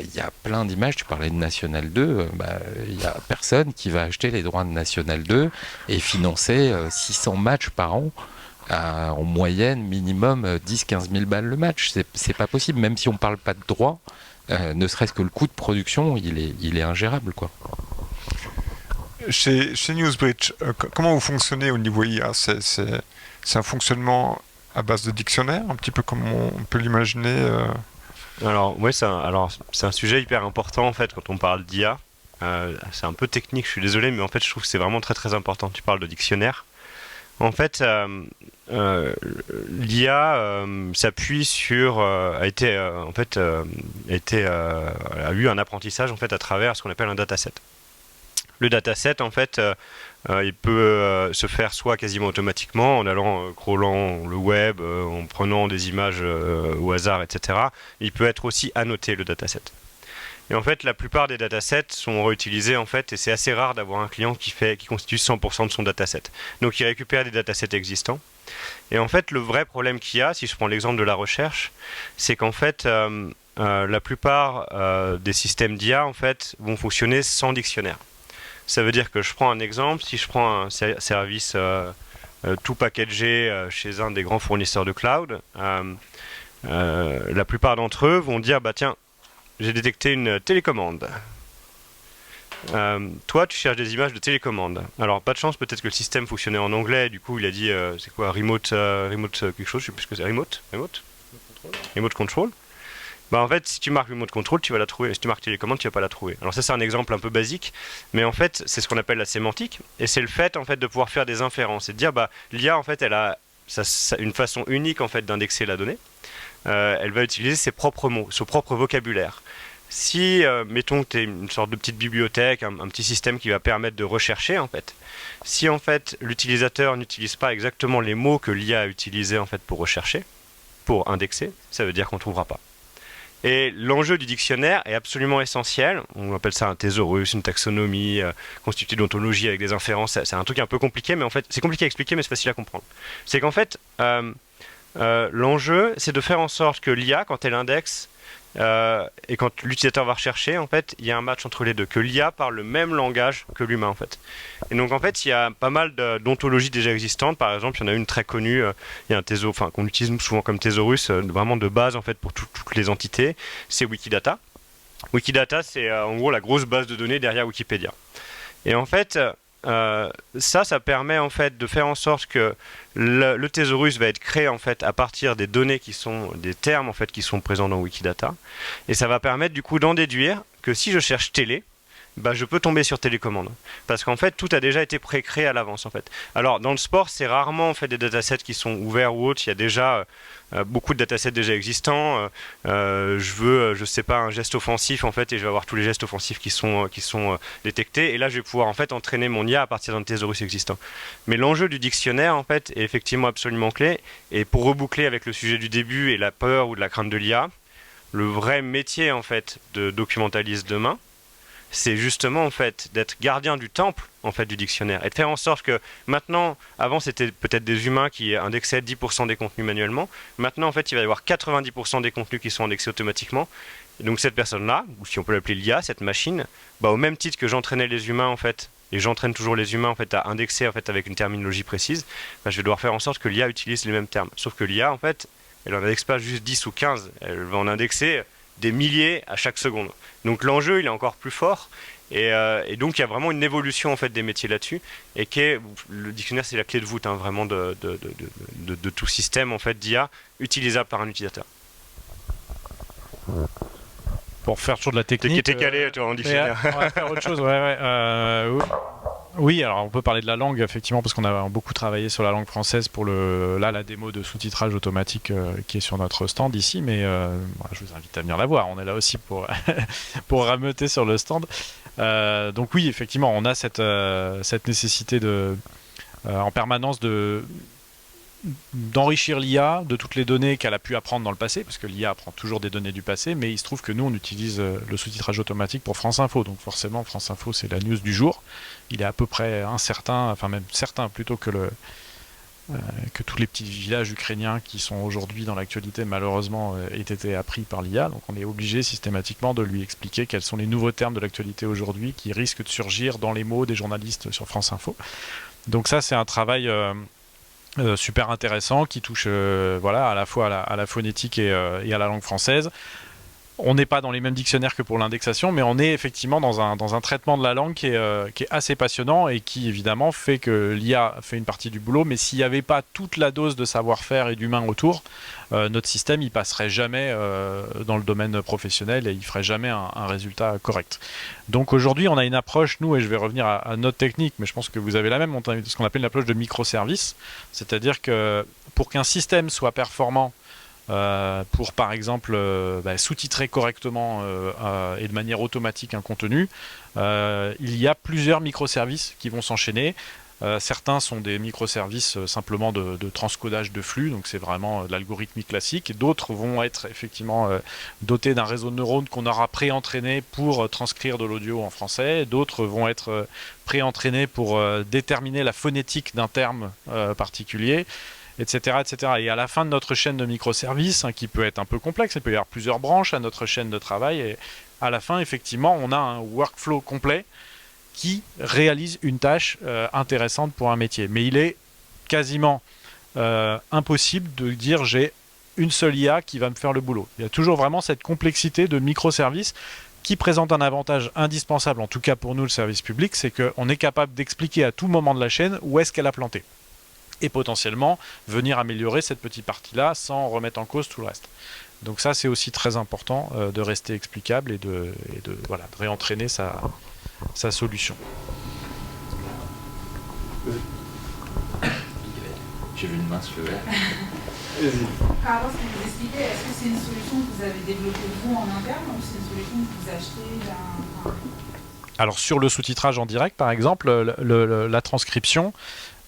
il y a plein d'images, tu parlais de National 2, il n'y a personne qui va acheter les droits de National 2 et financer 600 matchs par an, en moyenne, minimum 10-15 000 balles le match. C'est pas possible, même si on ne parle pas de droits, ne serait-ce que le coût de production, il est ingérable, quoi. Chez Newsbridge, comment vous fonctionnez au niveau IA? C'est un fonctionnement à base de dictionnaire, un petit peu comme on peut l'imaginer Alors, ouais, c'est un sujet hyper important en fait quand on parle d'IA. c'est un peu technique, je suis désolé, mais en fait je trouve que c'est vraiment très très important. Tu parles de dictionnaire. En fait, l'IA s'appuie sur, a eu un apprentissage en fait à travers ce qu'on appelle un dataset. Le dataset, en fait, il peut se faire soit quasiment automatiquement en allant crawlant le web, en prenant des images au hasard, etc. Il peut être aussi annoté le dataset. Et en fait, la plupart des datasets sont réutilisés en fait, et c'est assez rare d'avoir un client qui constitue 100% de son dataset. Donc, il récupère des datasets existants. Et en fait, le vrai problème qu'il y a, si je prends l'exemple de la recherche, c'est qu'en fait, la plupart des systèmes d'IA en fait vont fonctionner sans dictionnaire. Ça veut dire que je prends un exemple, si je prends un service tout packagé chez un des grands fournisseurs de cloud, la plupart d'entre eux vont dire bah tiens, j'ai détecté une télécommande. Toi, tu cherches des images de télécommande. Alors, pas de chance, peut-être que le système fonctionnait en anglais. Du coup, il a dit, c'est quoi, remote quelque chose, je sais plus ce que c'est, remote control. Bah, en fait, si tu marques remote control, tu vas la trouver. Si tu marques télécommande, tu vas pas la trouver. Alors ça, c'est un exemple un peu basique, mais en fait, c'est ce qu'on appelle la sémantique, et c'est le fait en fait de pouvoir faire des inférences et de dire, bah, l'IA en fait, elle a une façon unique en fait d'indexer la donnée. Elle va utiliser ses propres mots, son propre vocabulaire. Si, mettons que tu es une sorte de petite bibliothèque, un petit système qui va permettre de rechercher, en fait, si en fait l'utilisateur n'utilise pas exactement les mots que l'IA a utilisés en fait, pour rechercher, pour indexer, ça veut dire qu'on ne trouvera pas. Et l'enjeu du dictionnaire est absolument essentiel. On appelle ça un thésaurus, une taxonomie, constituée d'ontologie avec des inférences. C'est un truc un peu compliqué, mais en fait, c'est compliqué à expliquer, mais c'est facile à comprendre. C'est qu'en fait, l'enjeu, c'est de faire en sorte que l'IA, quand elle indexe, et quand l'utilisateur va rechercher, en fait, il y a un match entre les deux, que l'IA parle le même langage que l'humain, en fait. Et donc, en fait, il y a pas mal d'ontologies déjà existantes. Par exemple, il y en a une très connue, il y a un qu'on utilise souvent comme thésaurus, vraiment de base, en fait, pour toutes les entités, c'est Wikidata. Wikidata, c'est en gros la grosse base de données derrière Wikipédia. Et en fait, ça permet en fait de faire en sorte que le thésaurus va être créé en fait à partir des données qui sont des termes en fait qui sont présents dans Wikidata, et ça va permettre du coup d'en déduire que si je cherche télé, bah, je peux tomber sur télécommande parce qu'en fait tout a déjà été pré-créé à l'avance en fait. Alors dans le sport, c'est rarement en fait des datasets qui sont ouverts ou autres. Il y a déjà beaucoup de datasets déjà existants. Je sais pas, un geste offensif en fait, et je vais avoir tous les gestes offensifs qui sont détectés, et là je vais pouvoir en fait entraîner mon IA à partir d'un thésaurus existant. Mais l'enjeu du dictionnaire en fait est effectivement absolument clé, et pour reboucler avec le sujet du début et la peur ou de la crainte de l'IA, le vrai métier en fait de documentaliste demain, c'est justement en fait d'être gardien du temple en fait du dictionnaire, et de faire en sorte que maintenant, avant c'était peut-être des humains qui indexaient 10% des contenus manuellement, maintenant en fait il va y avoir 90% des contenus qui sont indexés automatiquement, et donc cette personne-là, ou si on peut l'appeler l'IA, cette machine, bah, au même titre que j'entraînais les humains en fait, et j'entraîne toujours les humains en fait à indexer en fait avec une terminologie précise, bah, je vais devoir faire en sorte que l'IA utilise les mêmes termes, sauf que l'IA en fait, elle en indexe pas juste 10 ou 15, elle va en indexer des milliers à chaque seconde. Donc l'enjeu il est encore plus fort, et donc il y a vraiment une évolution en fait des métiers là-dessus, et le dictionnaire c'est la clé de voûte hein, vraiment de tout système en fait d'IA utilisable par un utilisateur. Pour faire toujours de la technique. T'es calé toi en dictionnaire. On va faire autre chose. Oui, alors on peut parler de la langue effectivement parce qu'on a beaucoup travaillé sur la langue française pour la démo de sous-titrage automatique qui est sur notre stand ici, mais je vous invite à venir la voir. On est là aussi pour pour rameuter sur le stand. Donc oui, effectivement, on a cette nécessité en permanence d'enrichir l'IA de toutes les données qu'elle a pu apprendre dans le passé, parce que l'IA apprend toujours des données du passé, mais il se trouve que nous on utilise le sous-titrage automatique pour France Info, donc forcément France Info c'est la news du jour, il est à peu près incertain, enfin même certain plutôt que tous les petits villages ukrainiens qui sont aujourd'hui dans l'actualité malheureusement aient été appris par l'IA, donc on est obligé systématiquement de lui expliquer quels sont les nouveaux termes de l'actualité aujourd'hui qui risquent de surgir dans les mots des journalistes sur France Info. Donc ça c'est un travail super intéressant qui touche à la fois à la phonétique et à la langue française. On n'est pas dans les mêmes dictionnaires que pour l'indexation, mais on est effectivement dans un traitement de la langue qui est assez passionnant et qui évidemment fait que l'IA fait une partie du boulot, mais s'il n'y avait pas toute la dose de savoir-faire et d'humain autour, notre système il passerait jamais dans le domaine professionnel et il ferait jamais un résultat correct. Donc aujourd'hui on a une approche, nous, et je vais revenir à notre technique, mais je pense que vous avez la même, ce qu'on appelle une approche de microservice, c'est-à-dire que pour qu'un système soit performant, pour par exemple sous-titrer correctement et de manière automatique un contenu, il y a plusieurs microservices qui vont s'enchaîner. Certains sont des microservices simplement de transcodage de flux, donc c'est vraiment de l'algorithmique classique. D'autres vont être effectivement dotés d'un réseau de neurones qu'on aura pré-entraîné pour transcrire de l'audio en français. D'autres vont être pré-entraînés pour déterminer la phonétique d'un terme particulier, etc., etc. Et à la fin de notre chaîne de microservices, qui peut être un peu complexe, il peut y avoir plusieurs branches à notre chaîne de travail, et à la fin, effectivement, on a un workflow complet qui réalise une tâche intéressante pour un métier. Mais il est quasiment impossible de dire j'ai une seule IA qui va me faire le boulot. Il y a toujours vraiment cette complexité de microservices qui présente un avantage indispensable, en tout cas pour nous, le service public, c'est qu'on est capable d'expliquer à tout moment de la chaîne où est-ce qu'elle a planté. Et potentiellement venir améliorer cette petite partie-là sans remettre en cause tout le reste. Donc ça, c'est aussi très important de rester explicable et de réentraîner sa solution. J'ai vu une main se lever. Par rapport à ce que vous expliquez, est-ce que c'est une solution que vous avez développée vous en interne ou c'est une solution que vous achetez Alors sur le sous-titrage en direct, par exemple, la transcription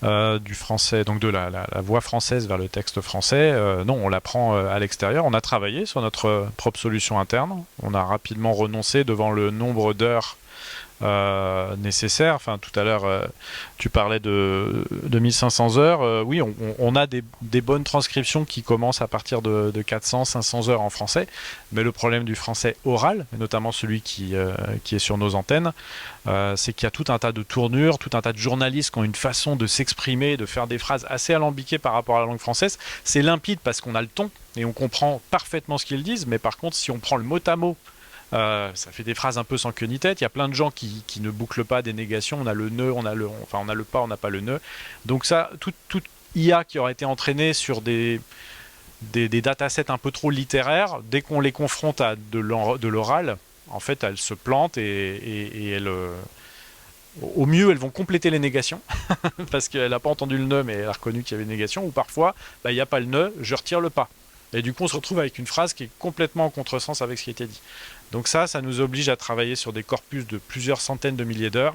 du français, donc de la voix française vers le texte français, non, on la prend à l'extérieur. On a travaillé sur notre propre solution interne. On a rapidement renoncé devant le nombre d'heures nécessaires. Enfin, tout à l'heure, tu parlais de 1500 heures. Oui, on a des bonnes transcriptions qui commencent à partir de 400-500 heures en français. Mais le problème du français oral, et notamment celui qui est sur nos antennes, c'est qu'il y a tout un tas de tournures, tout un tas de journalistes qui ont une façon de s'exprimer, de faire des phrases assez alambiquées par rapport à la langue française. C'est limpide parce qu'on a le ton et on comprend parfaitement ce qu'ils disent. Mais par contre, si on prend le mot à mot, ça fait des phrases un peu sans queue ni tête. Il y a plein de gens qui ne bouclent pas des négations. On a le nœud, on a le pas, on n'a pas le nœud. Donc ça, toute IA qui aurait été entraînée sur des datasets un peu trop littéraires, dès qu'on les confronte à de l'oral, en fait, elles se plantent et elles, au mieux, elles vont compléter les négations parce qu'elle n'a pas entendu le nœud, mais elle a reconnu qu'il y avait une négation. Ou parfois, il n'y a pas le nœud, je retire le pas. Et du coup, on se retrouve avec une phrase qui est complètement en contresens avec ce qui était dit. Donc ça nous oblige à travailler sur des corpus de plusieurs centaines de milliers d'heures.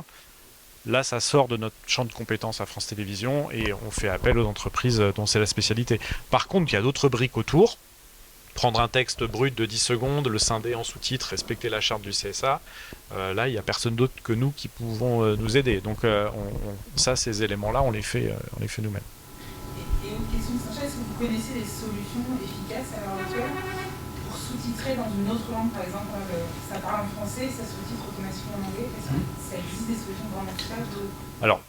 Là, ça sort de notre champ de compétences à France Télévisions et on fait appel aux entreprises dont c'est la spécialité. Par contre, il y a d'autres briques autour. Prendre un texte brut de 10 secondes, le scinder en sous-titres, respecter la charte du CSA. Là, il n'y a personne d'autre que nous qui pouvons nous aider. Donc ces éléments-là, on les fait nous-mêmes. Et une question, Sacha, est-ce que vous connaissez des solutions efficaces à l'heure actuelle pour sous-titrer dans une autre langue, par exemple, ça parle en français, ça sous-titre automatiquement en anglais? Est-ce que ça existe des solutions vraiment efficaces Alors,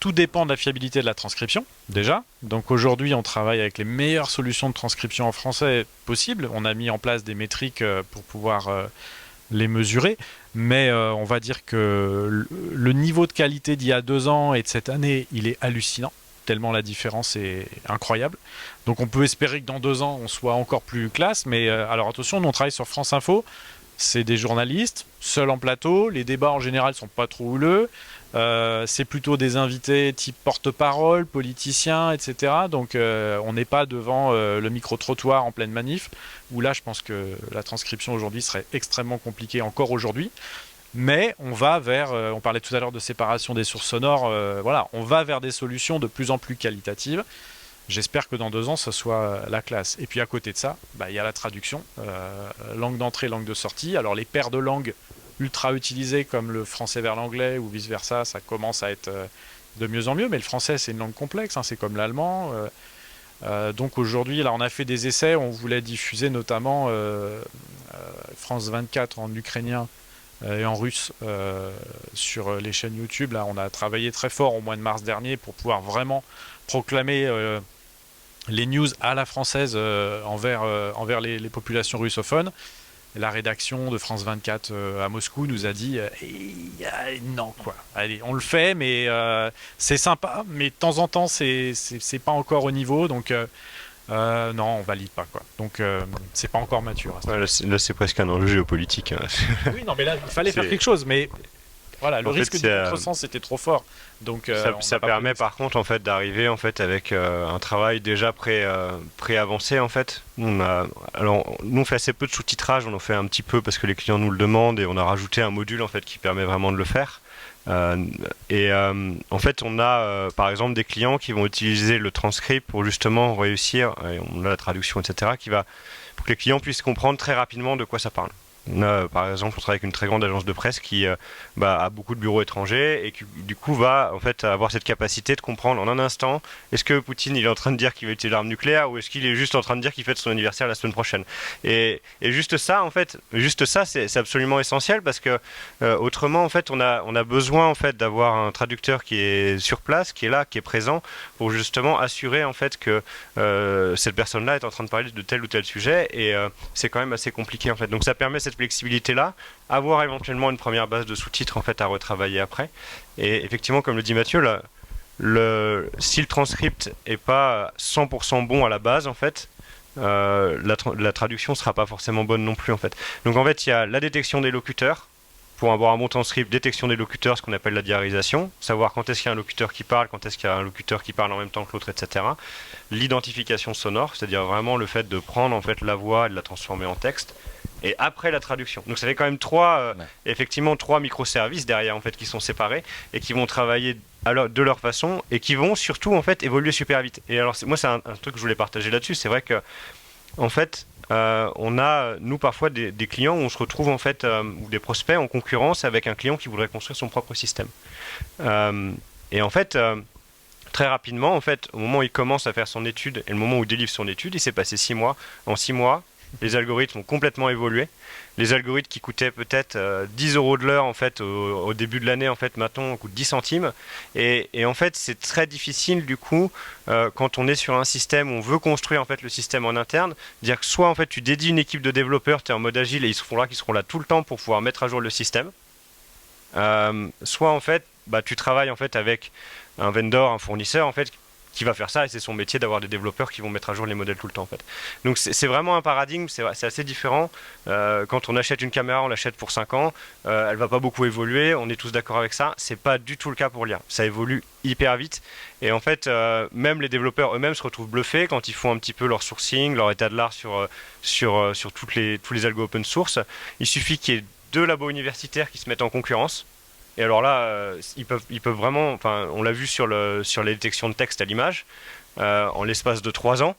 tout dépend de la fiabilité de la transcription, déjà. Donc aujourd'hui, on travaille avec les meilleures solutions de transcription en français possibles. On a mis en place des métriques pour pouvoir les mesurer. Mais on va dire que le niveau de qualité d'il y a 2 ans et de cette année, il est hallucinant, tellement la différence est incroyable. Donc on peut espérer que dans 2 ans, on soit encore plus classe. Mais alors attention, nous on travaille sur France Info. C'est des journalistes, seuls en plateau. Les débats en général sont pas trop houleux. C'est plutôt des invités type porte-parole, politiciens, etc. Donc on n'est pas devant le micro-trottoir en pleine manif, où là je pense que la transcription aujourd'hui serait extrêmement compliquée encore aujourd'hui. Mais on va vers, on parlait tout à l'heure de séparation des sources sonores, voilà, on va vers des solutions de plus en plus qualitatives. J'espère que dans 2 ans, ce soit la classe. Et puis à côté de ça, il y a la traduction, langue d'entrée, langue de sortie. Alors les paires de langues ultra utilisées comme le français vers l'anglais ou vice-versa, ça commence à être de mieux en mieux. Mais le français, c'est une langue complexe, c'est comme l'allemand. Donc aujourd'hui, là, on a fait des essais. On voulait diffuser notamment France 24 en ukrainien et en russe sur les chaînes YouTube. Là, on a travaillé très fort au mois de mars dernier pour pouvoir vraiment proclamer les news à la française envers les populations russophones. la rédaction de France 24 à Moscou nous a dit non quoi. Allez, on le fait, mais c'est sympa, mais de temps en temps c'est pas encore au niveau, donc non, on valide pas quoi. Donc c'est pas encore mature. Là, c'est presque un enjeu géopolitique. Hein. Oui, non, mais là il fallait faire quelque chose, mais voilà, le risque du contresens était trop fort. Donc ça permet par contre en fait d'arriver en fait avec un travail déjà pré-avancé en fait. Nous on fait assez peu de sous-titrage, on en fait un petit peu parce que les clients nous le demandent et on a rajouté un module en fait qui permet vraiment de le faire. En fait on a par exemple des clients qui vont utiliser le transcript pour justement réussir, et on a la traduction etc. pour que les clients puissent comprendre très rapidement de quoi ça parle. On a, par exemple, on travaille avec une très grande agence de presse qui a beaucoup de bureaux étrangers et qui, du coup, va en fait avoir cette capacité de comprendre en un instant est-ce que Poutine il est en train de dire qu'il va utiliser l'arme nucléaire ou est-ce qu'il est juste en train de dire qu'il fête son anniversaire la semaine prochaine. Et juste ça, en fait, c'est absolument essentiel parce que autrement, en fait, on a besoin en fait d'avoir un traducteur qui est sur place, qui est là, qui est présent pour justement assurer en fait que cette personne-là est en train de parler de tel ou tel sujet et c'est quand même assez compliqué en fait. Donc ça permet cette flexibilité-là, avoir éventuellement une première base de sous-titres en fait à retravailler après. Et effectivement, comme le dit Mathieu, si le transcript est pas 100% bon à la base en fait, la traduction sera pas forcément bonne non plus en fait. Donc en fait, il y a la détection des locuteurs. Pour avoir un bon transcript, détection des locuteurs, ce qu'on appelle la diarisation, savoir quand est-ce qu'il y a un locuteur qui parle, quand est-ce qu'il y a un locuteur qui parle en même temps que l'autre, etc. L'identification sonore, c'est-à-dire vraiment le fait de prendre en fait la voix et de la transformer en texte. Et après la traduction. Donc ça fait quand même trois microservices derrière en fait qui sont séparés et qui vont travailler de leur façon et qui vont surtout en fait évoluer super vite. Et alors moi c'est un truc que je voulais partager là-dessus. C'est vrai que en fait on a nous parfois des clients où on se retrouve en fait ou des prospects en concurrence avec un client qui voudrait construire son propre système. Et en fait très rapidement en fait au moment où il commence à faire son étude et le moment où il délivre son étude, il s'est passé 6 mois. En 6 mois, les algorithmes ont complètement évolué. Les algorithmes qui coûtaient peut-être 10 € de l'heure en fait au début de l'année en fait maintenant coûtent 10 centimes. Et en fait c'est très difficile du coup quand on est sur un système où on veut construire en fait le système en interne, dire que soit en fait tu dédies une équipe de développeurs, tu es en mode agile et ils seront là tout le temps pour pouvoir mettre à jour le système. Soit en fait tu travailles en fait avec un vendor, un fournisseur en fait qui va faire ça et c'est son métier d'avoir des développeurs qui vont mettre à jour les modèles tout le temps en fait. Donc c'est vraiment un paradigme, c'est assez différent. Quand on achète une caméra, on l'achète pour 5 ans, elle va pas beaucoup évoluer, on est tous d'accord avec ça, c'est pas du tout le cas pour l'IA. Ça évolue hyper vite et en fait même les développeurs eux-mêmes se retrouvent bluffés quand ils font un petit peu leur sourcing, leur état de l'art sur tous les algos open source. Il suffit qu'il y ait 2 labos universitaires qui se mettent en concurrence. Et alors là, ils peuvent vraiment, enfin, on l'a vu sur la détection de texte à l'image, en l'espace de 3 ans.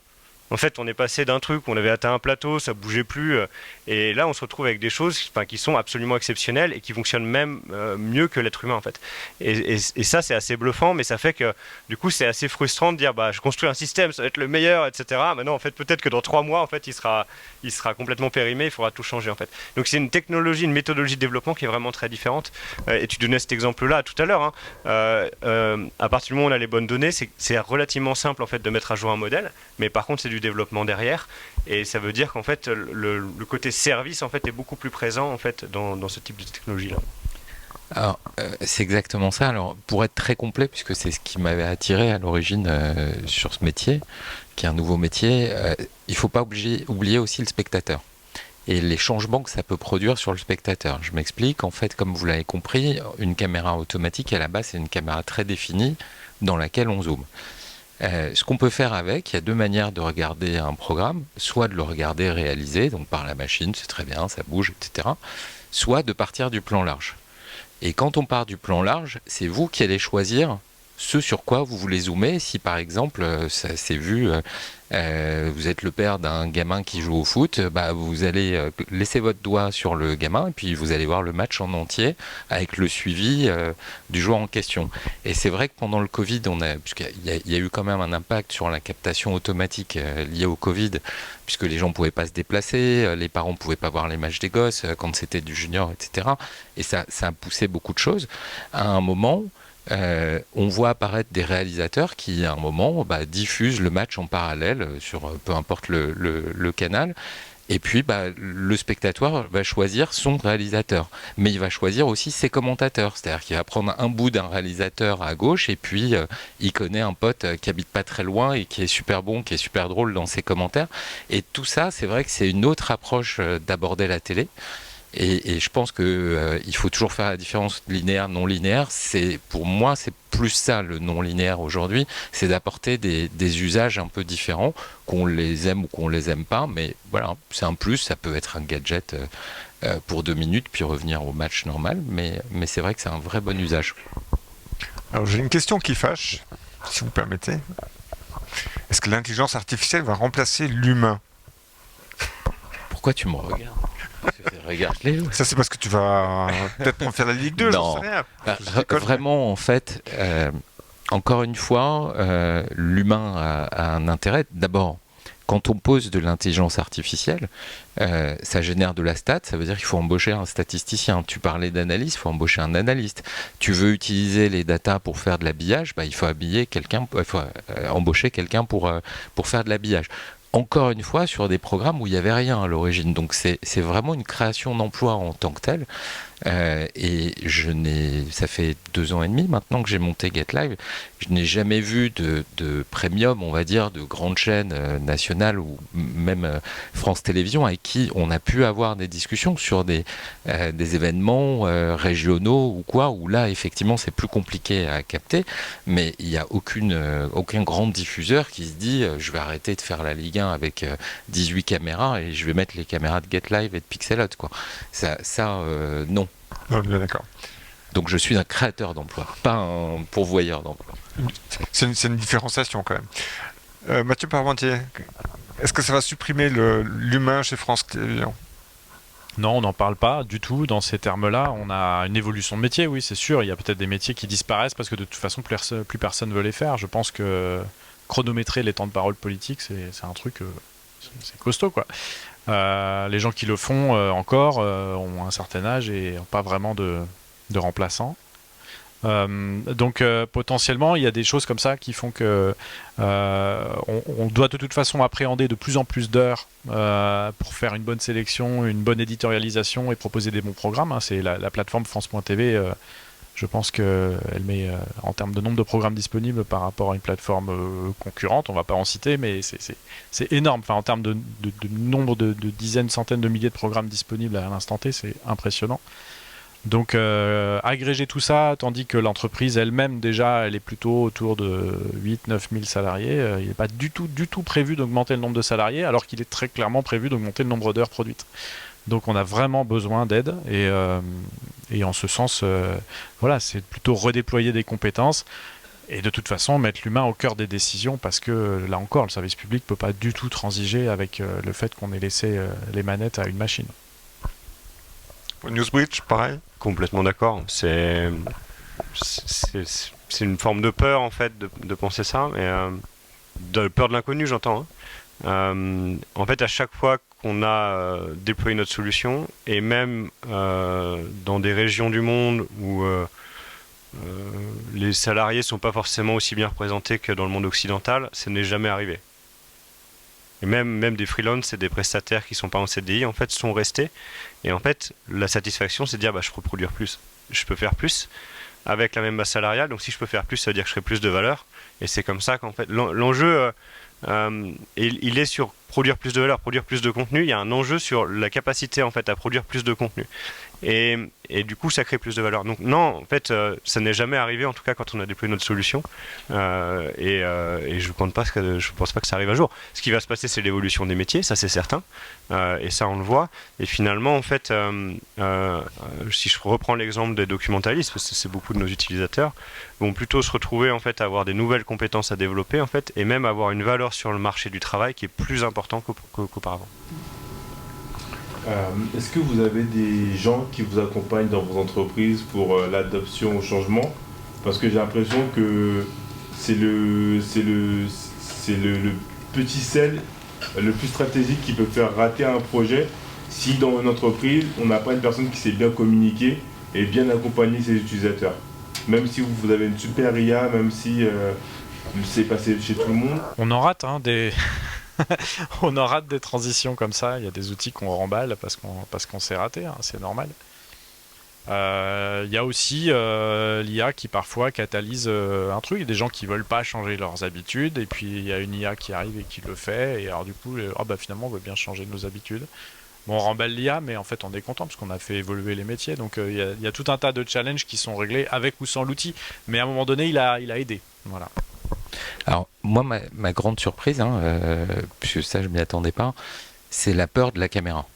En fait, on est passé d'un truc où on avait atteint un plateau, ça bougeait plus, et là, on se retrouve avec des choses qui sont absolument exceptionnelles et qui fonctionnent même mieux que l'être humain, en fait. Et ça, c'est assez bluffant, mais ça fait que, du coup, c'est assez frustrant de dire, je construis un système, ça va être le meilleur, etc. Maintenant, en fait, peut-être que dans 3 mois, en fait, il sera complètement périmé, il faudra tout changer, en fait. Donc, c'est une technologie, une méthodologie de développement qui est vraiment très différente. Et tu donnais cet exemple-là tout à l'heure. À partir du moment où on a les bonnes données, c'est relativement simple, en fait, de mettre à jour un modèle, mais par contre, c'est du développement derrière et ça veut dire qu'en fait le côté service en fait est beaucoup plus présent en fait dans ce type de technologie là. Alors c'est exactement ça. Alors pour être très complet, puisque c'est ce qui m'avait attiré à l'origine sur ce métier, qui est un nouveau métier, il ne faut pas oublier aussi le spectateur et les changements que ça peut produire sur le spectateur. Je m'explique, en fait, comme vous l'avez compris, une caméra automatique à la base c'est une caméra très définie dans laquelle on zoome. Ce qu'on peut faire avec, il y a 2 manières de regarder un programme, soit de le regarder réalisé, donc par la machine, c'est très bien, ça bouge, etc. Soit de partir du plan large. Et quand on part du plan large, c'est vous qui allez choisir ce sur quoi vous voulez zoomer. Si par exemple, ça s'est vu, vous êtes le père d'un gamin qui joue au foot, vous allez laisser votre doigt sur le gamin et puis vous allez voir le match en entier avec le suivi du joueur en question. Et c'est vrai que pendant le Covid, puisqu'il y a eu quand même un impact sur la captation automatique liée au Covid, puisque les gens ne pouvaient pas se déplacer, les parents ne pouvaient pas voir les matchs des gosses quand c'était du junior, etc. Et ça a poussé beaucoup de choses. À un moment, on voit apparaître des réalisateurs qui, à un moment, diffusent le match en parallèle sur peu importe le canal. Et puis, le spectateur va choisir son réalisateur. Mais il va choisir aussi ses commentateurs. C'est-à-dire qu'il va prendre un bout d'un réalisateur à gauche et puis il connaît un pote qui habite pas très loin et qui est super bon, qui est super drôle dans ses commentaires. Et tout ça, c'est vrai que c'est une autre approche d'aborder la télé. Et je pense qu'il faut toujours faire la différence linéaire, non linéaire. Pour moi, c'est plus ça le non linéaire aujourd'hui, c'est d'apporter des usages un peu différents, qu'on les aime ou qu'on les aime pas. Mais voilà, c'est un plus. Ça peut être un gadget pour 2 minutes puis revenir au match normal. Mais c'est vrai que c'est un vrai bon usage. Alors j'ai une question qui fâche, si vous permettez. Est-ce que l'intelligence artificielle va remplacer l'humain? Pourquoi tu me regardes? Regarde-les. Ça, c'est parce que tu vas peut-être en faire la Ligue 2, j'en sais rien. Vraiment, en fait, encore une fois, l'humain a un intérêt. D'abord, quand on pose de l'intelligence artificielle, ça génère de la stat, ça veut dire qu'il faut embaucher un statisticien. Tu parlais d'analyse, il faut embaucher un analyste. Tu veux utiliser les datas pour faire de l'habillage, il faut embaucher quelqu'un pour faire de l'habillage. Encore une fois, sur des programmes où il n'y avait rien à l'origine. Donc c'est vraiment une création d'emploi en tant que telle. Et ça fait 2 ans et demi maintenant que j'ai monté GetLive. Je n'ai jamais vu de premium, on va dire, de grandes chaînes nationales ou même France Télévisions avec qui on a pu avoir des discussions sur des événements régionaux ou quoi, où là, effectivement, c'est plus compliqué à capter. Mais il n'y a aucun grand diffuseur qui se dit je vais arrêter de faire la Ligue 1 avec 18 caméras et je vais mettre les caméras de GetLive et de Pixelot, quoi. Non. Oh, bien d'accord. Donc je suis un créateur d'emploi, pas un pourvoyeur d'emploi. C'est une différenciation quand même. Mathieu Parmentier, est-ce que ça va supprimer l'humain chez France Télévisions? Non, on n'en parle pas du tout dans ces termes-là. On a une évolution de métier, oui, c'est sûr. Il y a peut-être des métiers qui disparaissent parce que de toute façon, plus personne ne veut les faire. Je pense que chronométrer les temps de parole politique, c'est un truc, c'est costaud, quoi. Les gens qui le font encore ont un certain âge et n'ont pas vraiment de remplaçants. Donc potentiellement, il y a des choses comme ça qui font que on doit de toute façon appréhender de plus en plus d'heures pour faire une bonne sélection, une bonne éditorialisation et proposer des bons programmes. C'est la plateforme France.tv. Je pense qu'elle met, en termes de nombre de programmes disponibles par rapport à une plateforme concurrente, on ne va pas en citer, mais c'est énorme. Enfin, en termes de nombre de dizaines, centaines de milliers de programmes disponibles à l'instant T, c'est impressionnant. Donc, agréger tout ça, tandis que l'entreprise elle-même, déjà, elle est plutôt autour de 8-9 000 salariés. Il n'est pas du tout prévu d'augmenter le nombre de salariés, alors qu'il est très clairement prévu d'augmenter le nombre d'heures produites. Donc on a vraiment besoin d'aide et en ce sens, voilà, c'est plutôt redéployer des compétences et de toute façon mettre l'humain au cœur des décisions parce que là encore, le service public ne peut pas du tout transiger avec le fait qu'on ait laissé les manettes à une machine. Newsbridge, pareil. Complètement d'accord. C'est une forme de peur en fait de penser ça, mais de peur de l'inconnu, j'entends. En fait, à chaque fois qu'on a déployé notre solution, et même dans des régions du monde où les salariés ne sont pas forcément aussi bien représentés que dans le monde occidental, ça n'est jamais arrivé. Et même des freelances et des prestataires qui ne sont pas en CDI, en fait, sont restés. Et en fait, la satisfaction, c'est de dire, je peux produire plus, je peux faire plus avec la même masse salariale. Donc si je peux faire plus, ça veut dire que je ferai plus de valeur. Et c'est comme ça qu'en fait, l'enjeu, il est sur produire plus de valeur, produire plus de contenu. Il y a un enjeu sur la capacité en fait à produire plus de contenu. Et du coup, ça crée plus de valeur. Donc non, en fait, ça n'est jamais arrivé, en tout cas quand on a déployé notre solution. Et je ne pense pas que ça arrive un jour. Ce qui va se passer, c'est l'évolution des métiers, ça c'est certain. Et ça, on le voit. Et finalement, en fait, si je reprends l'exemple des documentalistes, parce que c'est beaucoup de nos utilisateurs, vont plutôt se retrouver en fait à avoir des nouvelles compétences à développer en fait, et même avoir une valeur sur le marché du travail qui est plus important qu'auparavant. Est-ce que vous avez des gens qui vous accompagnent dans vos entreprises pour l'adoption au changement? Parce que j'ai l'impression que c'est le petit sel le plus stratégique qui peut faire rater un projet si dans une entreprise, on n'a pas une personne qui sait bien communiquer et bien accompagner ses utilisateurs. Même si vous avez une super IA, même si c'est passé chez tout le monde. On en rate des... on aura des transitions comme ça. Il y a des outils qu'on remballe parce qu'on s'est raté, hein, c'est normal. Il y a aussi l'IA qui parfois catalyse un truc. Il y a des gens qui veulent pas changer leurs habitudes, et puis il y a une IA qui arrive et qui le fait, et alors du coup, finalement on veut bien changer nos habitudes. Bon, on remballe l'IA, mais en fait on est content parce qu'on a fait évoluer les métiers. Donc il y a tout un tas de challenges qui sont réglés avec ou sans l'outil, mais à un moment donné il a aidé. Voilà. Alors, moi, ma grande surprise, puisque ça, je m'y attendais pas, c'est la peur de la caméra.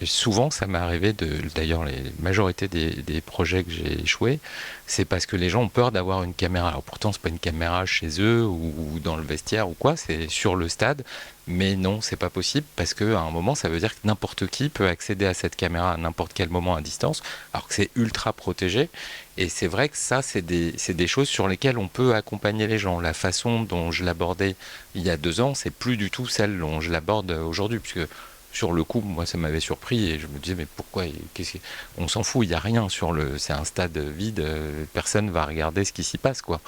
Souvent, ça m'est arrivé d'ailleurs, la majorité des projets que j'ai échoués, c'est parce que les gens ont peur d'avoir une caméra. Alors pourtant, c'est pas une caméra chez eux ou dans le vestiaire ou quoi, c'est sur le stade. Mais non, c'est pas possible parce qu'à un moment, ça veut dire que n'importe qui peut accéder à cette caméra à n'importe quel moment à distance, alors que c'est ultra protégé. Et c'est vrai que ça, c'est des choses sur lesquelles on peut accompagner les gens. La façon dont je l'abordais il y a 2 ans, c'est plus du tout celle dont je l'aborde aujourd'hui, puisque sur le coup, moi, ça m'avait surpris et je me disais, mais pourquoi on s'en fout, il n'y a rien c'est un stade vide, personne va regarder ce qui s'y passe, quoi.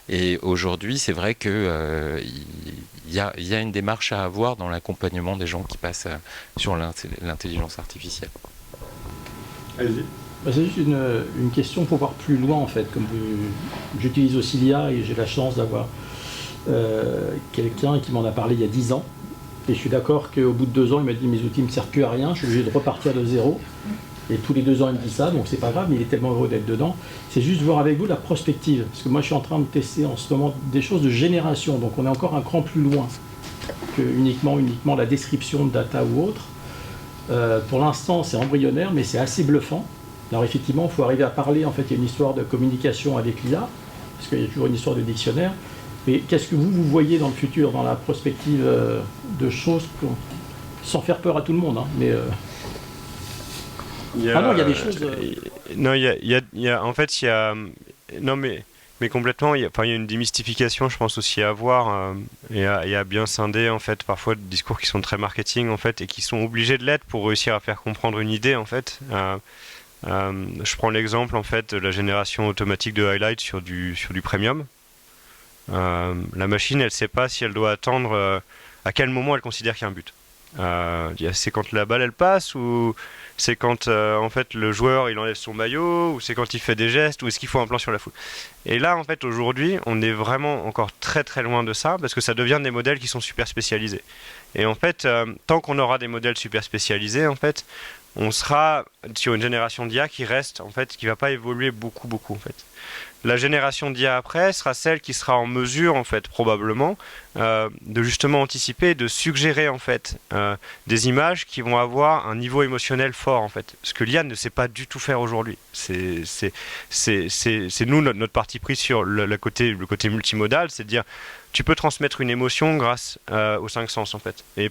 Et aujourd'hui, c'est vrai que il y a une démarche à avoir dans l'accompagnement des gens qui passent sur l'intelligence artificielle. Allez-y. C'est juste une question pour voir plus loin, en fait. J'utilise aussi l'IA et j'ai la chance d'avoir quelqu'un qui m'en a parlé il y a 10 ans. Et je suis d'accord qu'au bout de 2 ans, il m'a dit mes outils ne me servent plus à rien, je suis obligé de repartir de zéro. Et tous les 2 ans, il me dit ça, donc c'est pas grave, mais il est tellement heureux d'être dedans. C'est juste voir avec vous la prospective. Parce que moi, je suis en train de tester en ce moment des choses de génération, donc on est encore un cran plus loin que uniquement la description de data ou autre. Pour l'instant, c'est embryonnaire, mais c'est assez bluffant. Alors effectivement, il faut arriver à parler. En fait, il y a une histoire de communication avec l'IA, parce qu'il y a toujours une histoire de dictionnaire. Mais qu'est-ce que vous voyez dans le futur, dans la prospective de choses, sans faire peur à tout le monde, hein, mais il y a des choses... Non, en fait, il y a... Non, mais complètement, il y a une démystification, je pense, aussi à avoir, et à bien scinder, en fait, parfois, des discours qui sont très marketing, en fait, et qui sont obligés de l'être pour réussir à faire comprendre une idée, en fait. Je prends l'exemple, en fait, de la génération automatique de highlights sur du premium. La machine, elle ne sait pas si elle doit attendre à quel moment elle considère qu'il y a un but. C'est quand la balle elle passe, ou c'est quand en fait le joueur il enlève son maillot, ou c'est quand il fait des gestes, ou est-ce qu'il faut un plan sur la foule. Et là en fait aujourd'hui on est vraiment encore très très loin de ça, parce que ça devient des modèles qui sont super spécialisés. Et en fait tant qu'on aura des modèles super spécialisés, en fait on sera sur une génération d'IA qui reste, en fait, qui va pas évoluer beaucoup en fait. La génération d'IA après sera celle qui sera en mesure, en fait, probablement, de justement anticiper, de suggérer, en fait, des images qui vont avoir un niveau émotionnel fort, en fait. Ce que l'IA ne sait pas du tout faire aujourd'hui. C'est nous, notre parti pris sur le côté multimodal, c'est de dire, tu peux transmettre une émotion grâce aux 5 sens, en fait. Et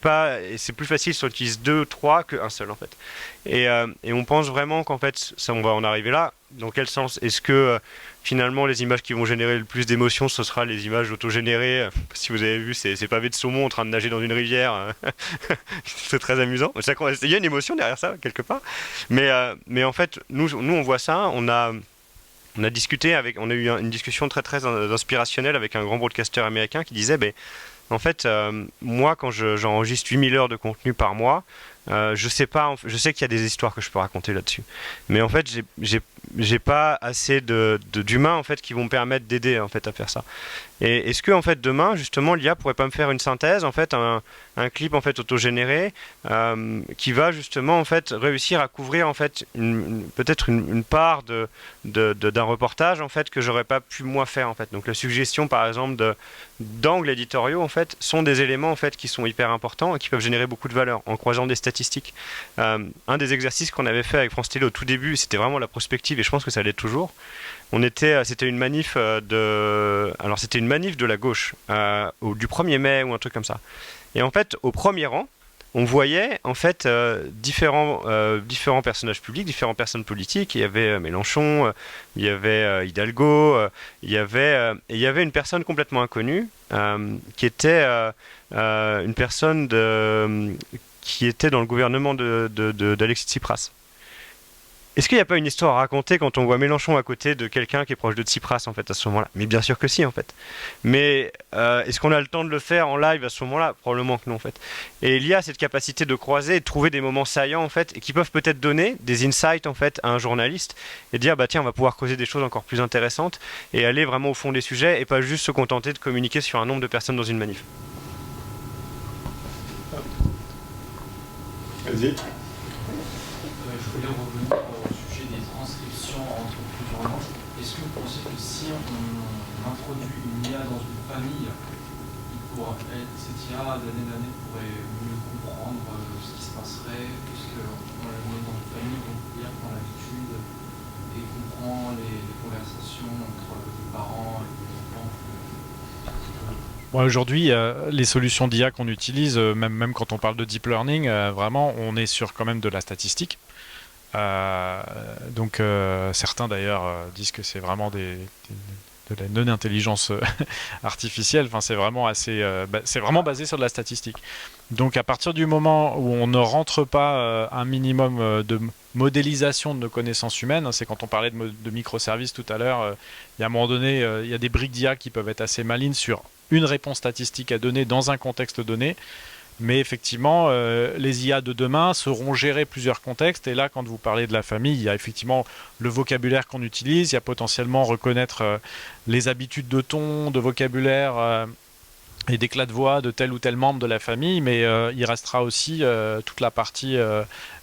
c'est plus facile si on utilise 2, 3 qu'un seul, en fait. Et on pense vraiment qu'en fait, ça, on va en arriver là. Dans quel sens? Est-ce que finalement les images qui vont générer le plus d'émotions, ce sera les images autogénérées? Si vous avez vu ces pavés de saumon en train de nager dans une rivière, c'est très amusant. Il y a une émotion derrière ça, quelque part. Mais en fait, nous on voit ça, on a discuté on a eu une discussion très très inspirationnelle avec un grand broadcaster américain qui disait, en fait, moi quand j'enregistre 8000 heures de contenu par mois, je sais qu'il y a des histoires que je peux raconter là-dessus, mais en fait j'ai pas assez d'humains en fait qui vont me permettre d'aider en fait à faire ça. Et est-ce que en fait demain justement l'IA pourrait pas me faire une synthèse, en fait un clip en fait autogénéré qui va justement en fait réussir à couvrir en fait peut-être une part d'un reportage en fait que j'aurais pas pu moi faire en fait. Donc la suggestion par exemple d'angles éditoriaux en fait sont des éléments en fait qui sont hyper importants et qui peuvent générer beaucoup de valeur en croisant des statistiques. Un des exercices qu'on avait fait avec France Télé au tout début, c'était vraiment la prospective, et je pense que ça l'est toujours. C'était une manif c'était une manif de la gauche du 1er mai ou un truc comme ça. Et en fait, au premier rang, on voyait en fait différents personnages publics, différentes personnes politiques. Il y avait Mélenchon, il y avait Hidalgo, il y avait une personne complètement inconnue qui était une personne qui était dans le gouvernement d'Alexis Tsipras. Est-ce qu'il n'y a pas une histoire à raconter quand on voit Mélenchon à côté de quelqu'un qui est proche de Tsipras en fait à ce moment-là? Mais bien sûr que si en fait. Mais est-ce qu'on a le temps de le faire en live à ce moment-là? Probablement que non en fait. Et il y a cette capacité de croiser et de trouver des moments saillants en fait et qui peuvent peut-être donner des insights en fait à un journaliste et dire bah tiens on va pouvoir causer des choses encore plus intéressantes et aller vraiment au fond des sujets et pas juste se contenter de communiquer sur un nombre de personnes dans une manif. Vas-y. Je voulais revenir au sujet des transcriptions entre plusieurs langues. Est-ce que vous pensez que si on introduit une IA dans une famille, cette IA d'année en année pourrait mieux comprendre ce qui se passerait, puisque on est dans une famille où l'IA prend l'habitude et comprend les conversations entre les parents et les enfants? Bon, aujourd'hui, les solutions d'IA qu'on utilise, même quand on parle de deep learning, vraiment, on est sur quand même de la statistique. Donc certains d'ailleurs disent que c'est vraiment de la non-intelligence artificielle. Enfin, c'est vraiment assez, c'est vraiment basé sur de la statistique. Donc à partir du moment où on ne rentre pas un minimum de modélisation de nos connaissances humaines, c'est quand on parlait de microservices tout à l'heure, il y a un moment donné, il y a des briques d'IA qui peuvent être assez malines sur une réponse statistique à donner dans un contexte donné. Mais effectivement, les IA de demain seront gérées plusieurs contextes. Et là, quand vous parlez de la famille, il y a effectivement le vocabulaire qu'on utilise. Il y a potentiellement reconnaître les habitudes de ton, de vocabulaire et d'éclat de voix de tel ou tel membre de la famille. Mais il restera aussi toute la partie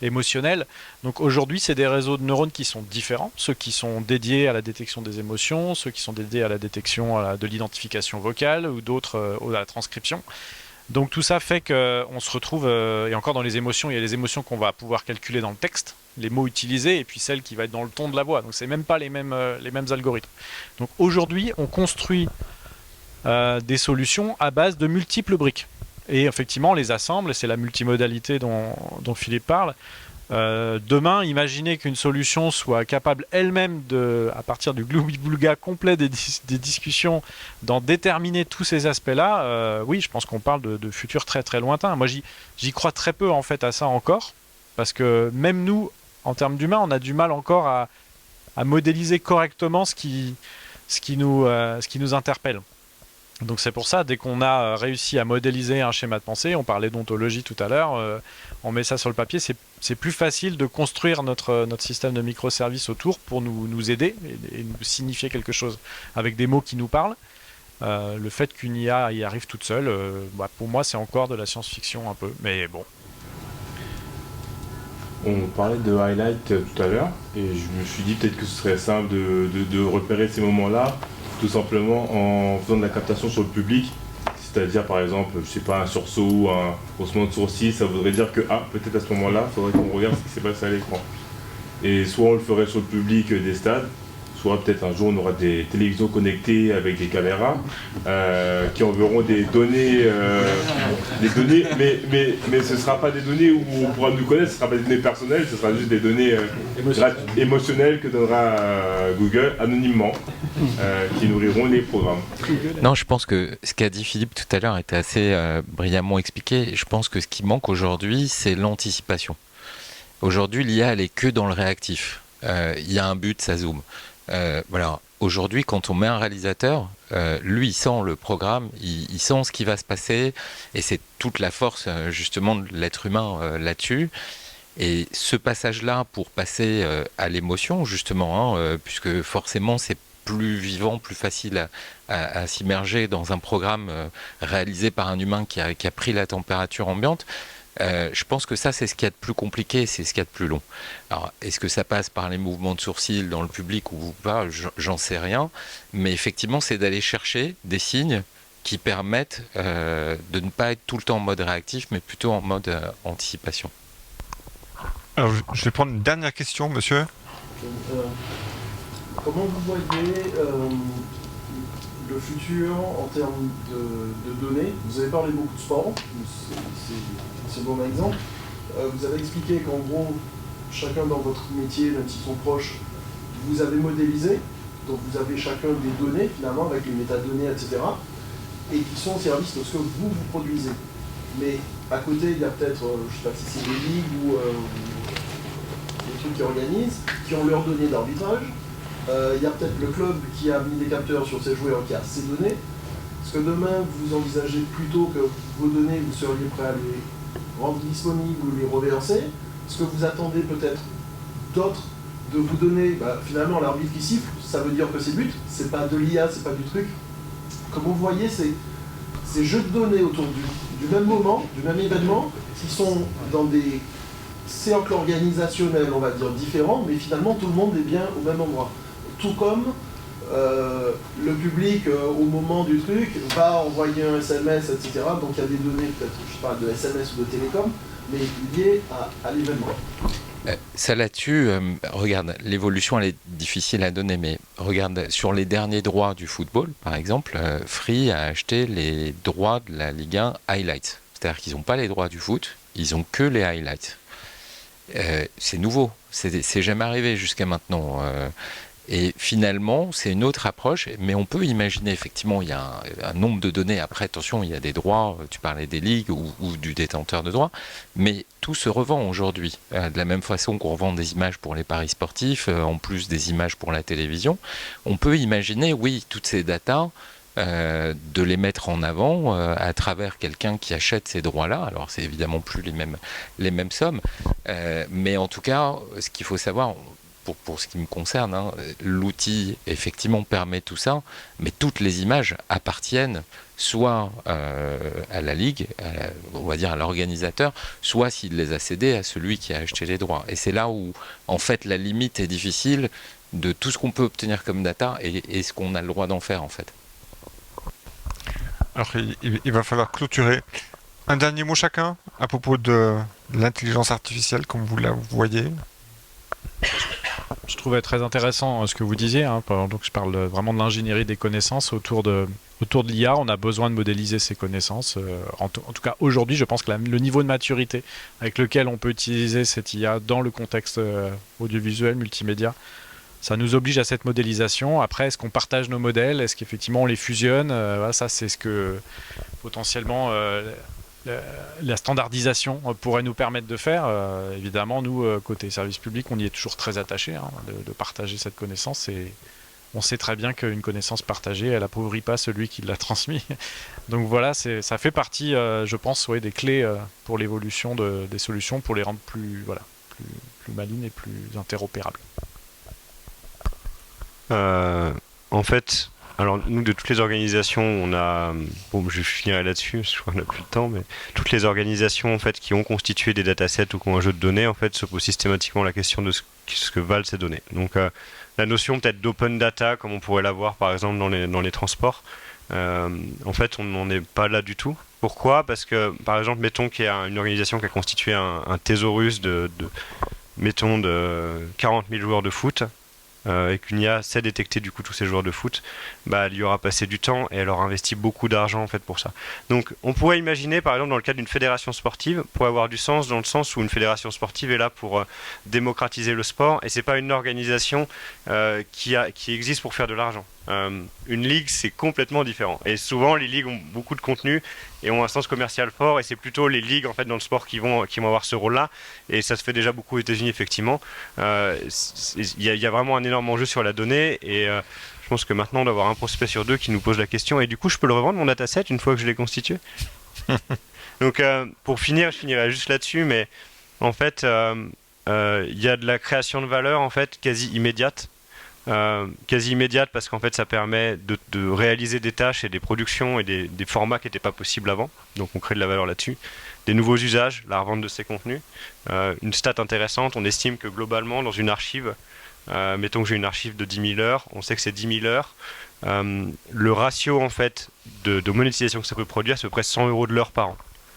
émotionnelle. Donc aujourd'hui, c'est des réseaux de neurones qui sont différents. Ceux qui sont dédiés à la détection des émotions, ceux qui sont dédiés à la détection de l'identification vocale ou d'autres à la transcription. Donc tout ça fait qu'on se retrouve, et encore dans les émotions, il y a les émotions qu'on va pouvoir calculer dans le texte, les mots utilisés, et puis celles qui vont être dans le ton de la voix. Donc c'est même pas les mêmes algorithmes. Donc aujourd'hui, on construit des solutions à base de multiples briques. Et effectivement, on les assemble, et c'est la multimodalité dont Philippe parle. Demain, imaginez qu'une solution soit capable elle-même, à partir du gloubi-boulga complet des discussions, d'en déterminer tous ces aspects-là. Oui, je pense qu'on parle de futurs très très lointains. Moi, j'y crois très peu en fait à ça encore, parce que même nous, en termes d'humains, on a du mal encore à modéliser correctement ce qui nous interpelle. Donc c'est pour ça, dès qu'on a réussi à modéliser un schéma de pensée, on parlait d'ontologie tout à l'heure, on met ça sur le papier, c'est plus facile de construire notre système de microservices autour pour nous aider et nous signifier quelque chose avec des mots qui nous parlent. Le fait qu'une IA y arrive toute seule, pour moi c'est encore de la science-fiction un peu, mais bon. On parlait de highlight tout à l'heure, et je me suis dit peut-être que ce serait simple de repérer ces moments-là, tout simplement en faisant de la captation sur le public, c'est-à-dire par exemple, je sais pas, un sursaut ou un haussement de sourcil, ça voudrait dire que peut-être à ce moment-là, il faudrait qu'on regarde ce qui s'est passé à l'écran. Et soit on le ferait sur le public des stades, soit peut-être un jour on aura des télévisions connectées avec des caméras qui enverront des données, mais ce ne sera pas des données où on pourra nous connaître, ce ne sera pas des données personnelles, ce sera juste des données émotionnelles que donnera Google anonymement, qui nourriront les programmes. Non, je pense que ce qu'a dit Philippe tout à l'heure était assez brillamment expliqué. Je pense que ce qui manque aujourd'hui, c'est l'anticipation. Aujourd'hui, l'IA, elle est que dans le réactif. Il y a un but, ça zoome. Voilà. Aujourd'hui, quand on met un réalisateur, lui, il sent le programme, il sent ce qui va se passer, et c'est toute la force, justement, de l'être humain là-dessus. Et ce passage-là, pour passer à l'émotion, justement, puisque forcément, c'est plus vivant, plus facile à s'immerger dans un programme réalisé par un humain qui a pris la température ambiante. Je pense que ça, c'est ce qu'il y a de plus compliqué, c'est ce qu'il y a de plus long. Alors, est-ce que ça passe par les mouvements de sourcils dans le public ou pas? J'en sais rien. Mais effectivement, c'est d'aller chercher des signes qui permettent de ne pas être tout le temps en mode réactif, mais plutôt en mode anticipation. Alors, je vais prendre une dernière question, monsieur. Comment vous voyez le futur en termes de données? Vous avez parlé beaucoup de sport, c'est un bon exemple. Vous avez expliqué qu'en gros, chacun dans votre métier, même s'ils sont proches, vous avez modélisé, donc vous avez chacun des données finalement avec les métadonnées, etc. et qui sont au service de ce que vous produisez. Mais à côté, il y a peut-être, je ne sais pas si c'est des ligues ou trucs qui organisent, qui ont leurs données d'arbitrage. Il y a peut-être le club qui a mis des capteurs sur ses joueurs, qui a ses données. Est-ce que demain, vous envisagez plutôt que vos données, vous seriez prêt à les rendre disponibles ou les reverser? Est-ce que vous attendez peut-être d'autres de vous donner, finalement l'arbitre qui siffle, ça veut dire que c'est but, c'est pas de l'IA, c'est pas du truc. Comment vous voyez ces jeux de données autour du même moment, du même événement, qui sont dans des cercles organisationnels, on va dire, différents, mais finalement tout le monde est bien au même endroit. Tout comme le public, au moment du truc, va envoyer un SMS, etc. Donc il y a des données, peut-être, je parle de SMS ou de télécom, mais liées à l'événement. Ça là-dessus, regarde, l'évolution elle est difficile à donner, mais regarde, sur les derniers droits du football, par exemple, Free a acheté les droits de la Ligue 1 Highlights. C'est-à-dire qu'ils n'ont pas les droits du foot, ils n'ont que les highlights. C'est nouveau, c'est jamais arrivé jusqu'à maintenant. Et finalement, c'est une autre approche, mais on peut imaginer, effectivement, il y a un nombre de données. Après, attention, il y a des droits, tu parlais des ligues ou du détenteur de droits, mais tout se revend aujourd'hui. De la même façon qu'on revend des images pour les paris sportifs, en plus des images pour la télévision, on peut imaginer, oui, toutes ces datas, de les mettre en avant à travers quelqu'un qui achète ces droits-là. Alors, c'est évidemment plus les mêmes sommes, mais en tout cas, ce qu'il faut savoir... Pour ce qui me concerne, l'outil effectivement permet tout ça, mais toutes les images appartiennent soit à la ligue, on va dire à l'organisateur, soit s'il les a cédées à celui qui a acheté les droits. Et c'est là où en fait la limite est difficile de tout ce qu'on peut obtenir comme data et ce qu'on a le droit d'en faire en fait. Alors il va falloir clôturer. Un dernier mot chacun à propos de l'intelligence artificielle comme vous la voyez. Je trouvais très intéressant ce que vous disiez. Donc je parle vraiment de l'ingénierie des connaissances autour de l'IA. On a besoin de modéliser ces connaissances. En tout cas, aujourd'hui, je pense que le niveau de maturité avec lequel on peut utiliser cette IA dans le contexte audiovisuel, multimédia, ça nous oblige à cette modélisation. Après, est-ce qu'on partage nos modèles? Est-ce qu'effectivement on les fusionne? Voilà, ça, c'est ce que potentiellement... la standardisation pourrait nous permettre de faire. Évidemment, nous, côté service public, on y est toujours très attaché de partager cette connaissance et on sait très bien qu'une connaissance partagée, elle appauvrit pas celui qui l'a transmis. Donc voilà, ça fait partie, je pense, des clés pour l'évolution des solutions, pour les rendre plus malines et plus interopérables. En fait... Alors nous, de toutes les organisations, on a, bon, je finirai là-dessus, je crois qu'on n'a plus le temps, mais toutes les organisations en fait qui ont constitué des datasets ou qui ont un jeu de données, en fait, se posent systématiquement la question de ce que valent ces données. Donc la notion peut-être d'open data, comme on pourrait l'avoir par exemple dans les transports, en fait, on n'en est pas là du tout. Pourquoi? Parce que, par exemple, mettons qu'il y a une organisation qui a constitué un thésaurus mettons, de 40 000 joueurs de foot. Et qu'une IA sait détecter du coup tous ces joueurs de foot, elle y aura passé du temps et elle aura investi beaucoup d'argent en fait pour ça. Donc on pourrait imaginer par exemple dans le cadre d'une fédération sportive, pour avoir du sens dans le sens où une fédération sportive est là pour démocratiser le sport et c'est pas une organisation qui existe pour faire de l'argent. Une ligue c'est complètement différent et souvent les ligues ont beaucoup de contenu et ont un sens commercial fort et c'est plutôt les ligues en fait dans le sport qui vont avoir ce rôle-là et ça se fait déjà beaucoup aux États-Unis effectivement. Il y a vraiment un énorme enjeu sur la donnée et je pense que maintenant on doit avoir un prospect sur deux qui nous pose la question et du coup je peux le revendre mon dataset une fois que je l'ai constitué. Donc pour finir, je finirai juste là-dessus, mais en fait il y a de la création de valeur en fait quasi immédiate. Parce qu'en fait ça permet de réaliser des tâches et des productions et des formats qui n'étaient pas possibles avant, donc on crée de la valeur là-dessus, des nouveaux usages, la revente de ces contenus. Une stat intéressante, on estime que globalement dans une archive, mettons que j'ai une archive de 10 000 heures, on sait que c'est 10 000 heures, le ratio en fait de monétisation que ça peut produire c'est à peu près 100 € de l'heure par an.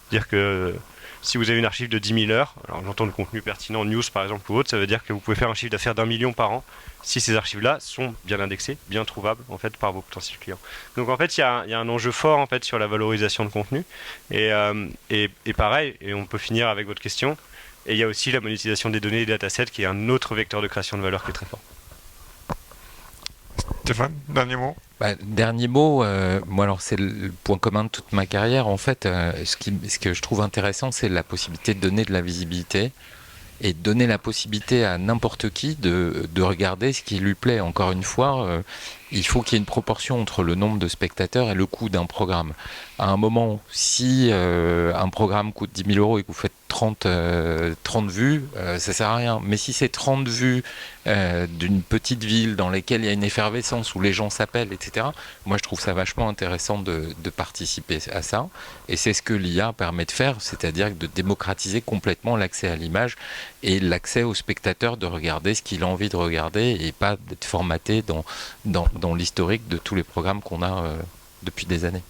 C'est-à-dire que si vous avez une archive de 10 000 heures, alors j'entends le contenu pertinent, news par exemple ou autre, ça veut dire que vous pouvez faire un chiffre d'affaires d'1 million par an si ces archives-là sont bien indexées, bien trouvables en fait par vos potentiels clients. Donc en fait il y a un enjeu fort en fait sur la valorisation de contenu et pareil, et on peut finir avec votre question, et il y a aussi la monétisation des données et des datasets qui est un autre vecteur de création de valeur qui est très fort. Stéphane, dernier mot. Dernier mot, moi alors c'est le point commun de toute ma carrière en fait, ce que je trouve intéressant c'est la possibilité de donner de la visibilité et donner la possibilité à n'importe qui de regarder ce qui lui plaît. Encore une fois, il faut qu'il y ait une proportion entre le nombre de spectateurs et le coût d'un programme. À un moment, si un programme coûte 10 000 € et que vous faites 30 vues, ça sert à rien. Mais si c'est 30 vues d'une petite ville dans laquelle il y a une effervescence, où les gens s'appellent, etc., moi je trouve ça vachement intéressant de participer à ça. Et c'est ce que l'IA permet de faire, c'est-à-dire de démocratiser complètement l'accès à l'image et l'accès au spectateur de regarder ce qu'il a envie de regarder et pas d'être formaté dans l'historique de tous les programmes qu'on a depuis des années.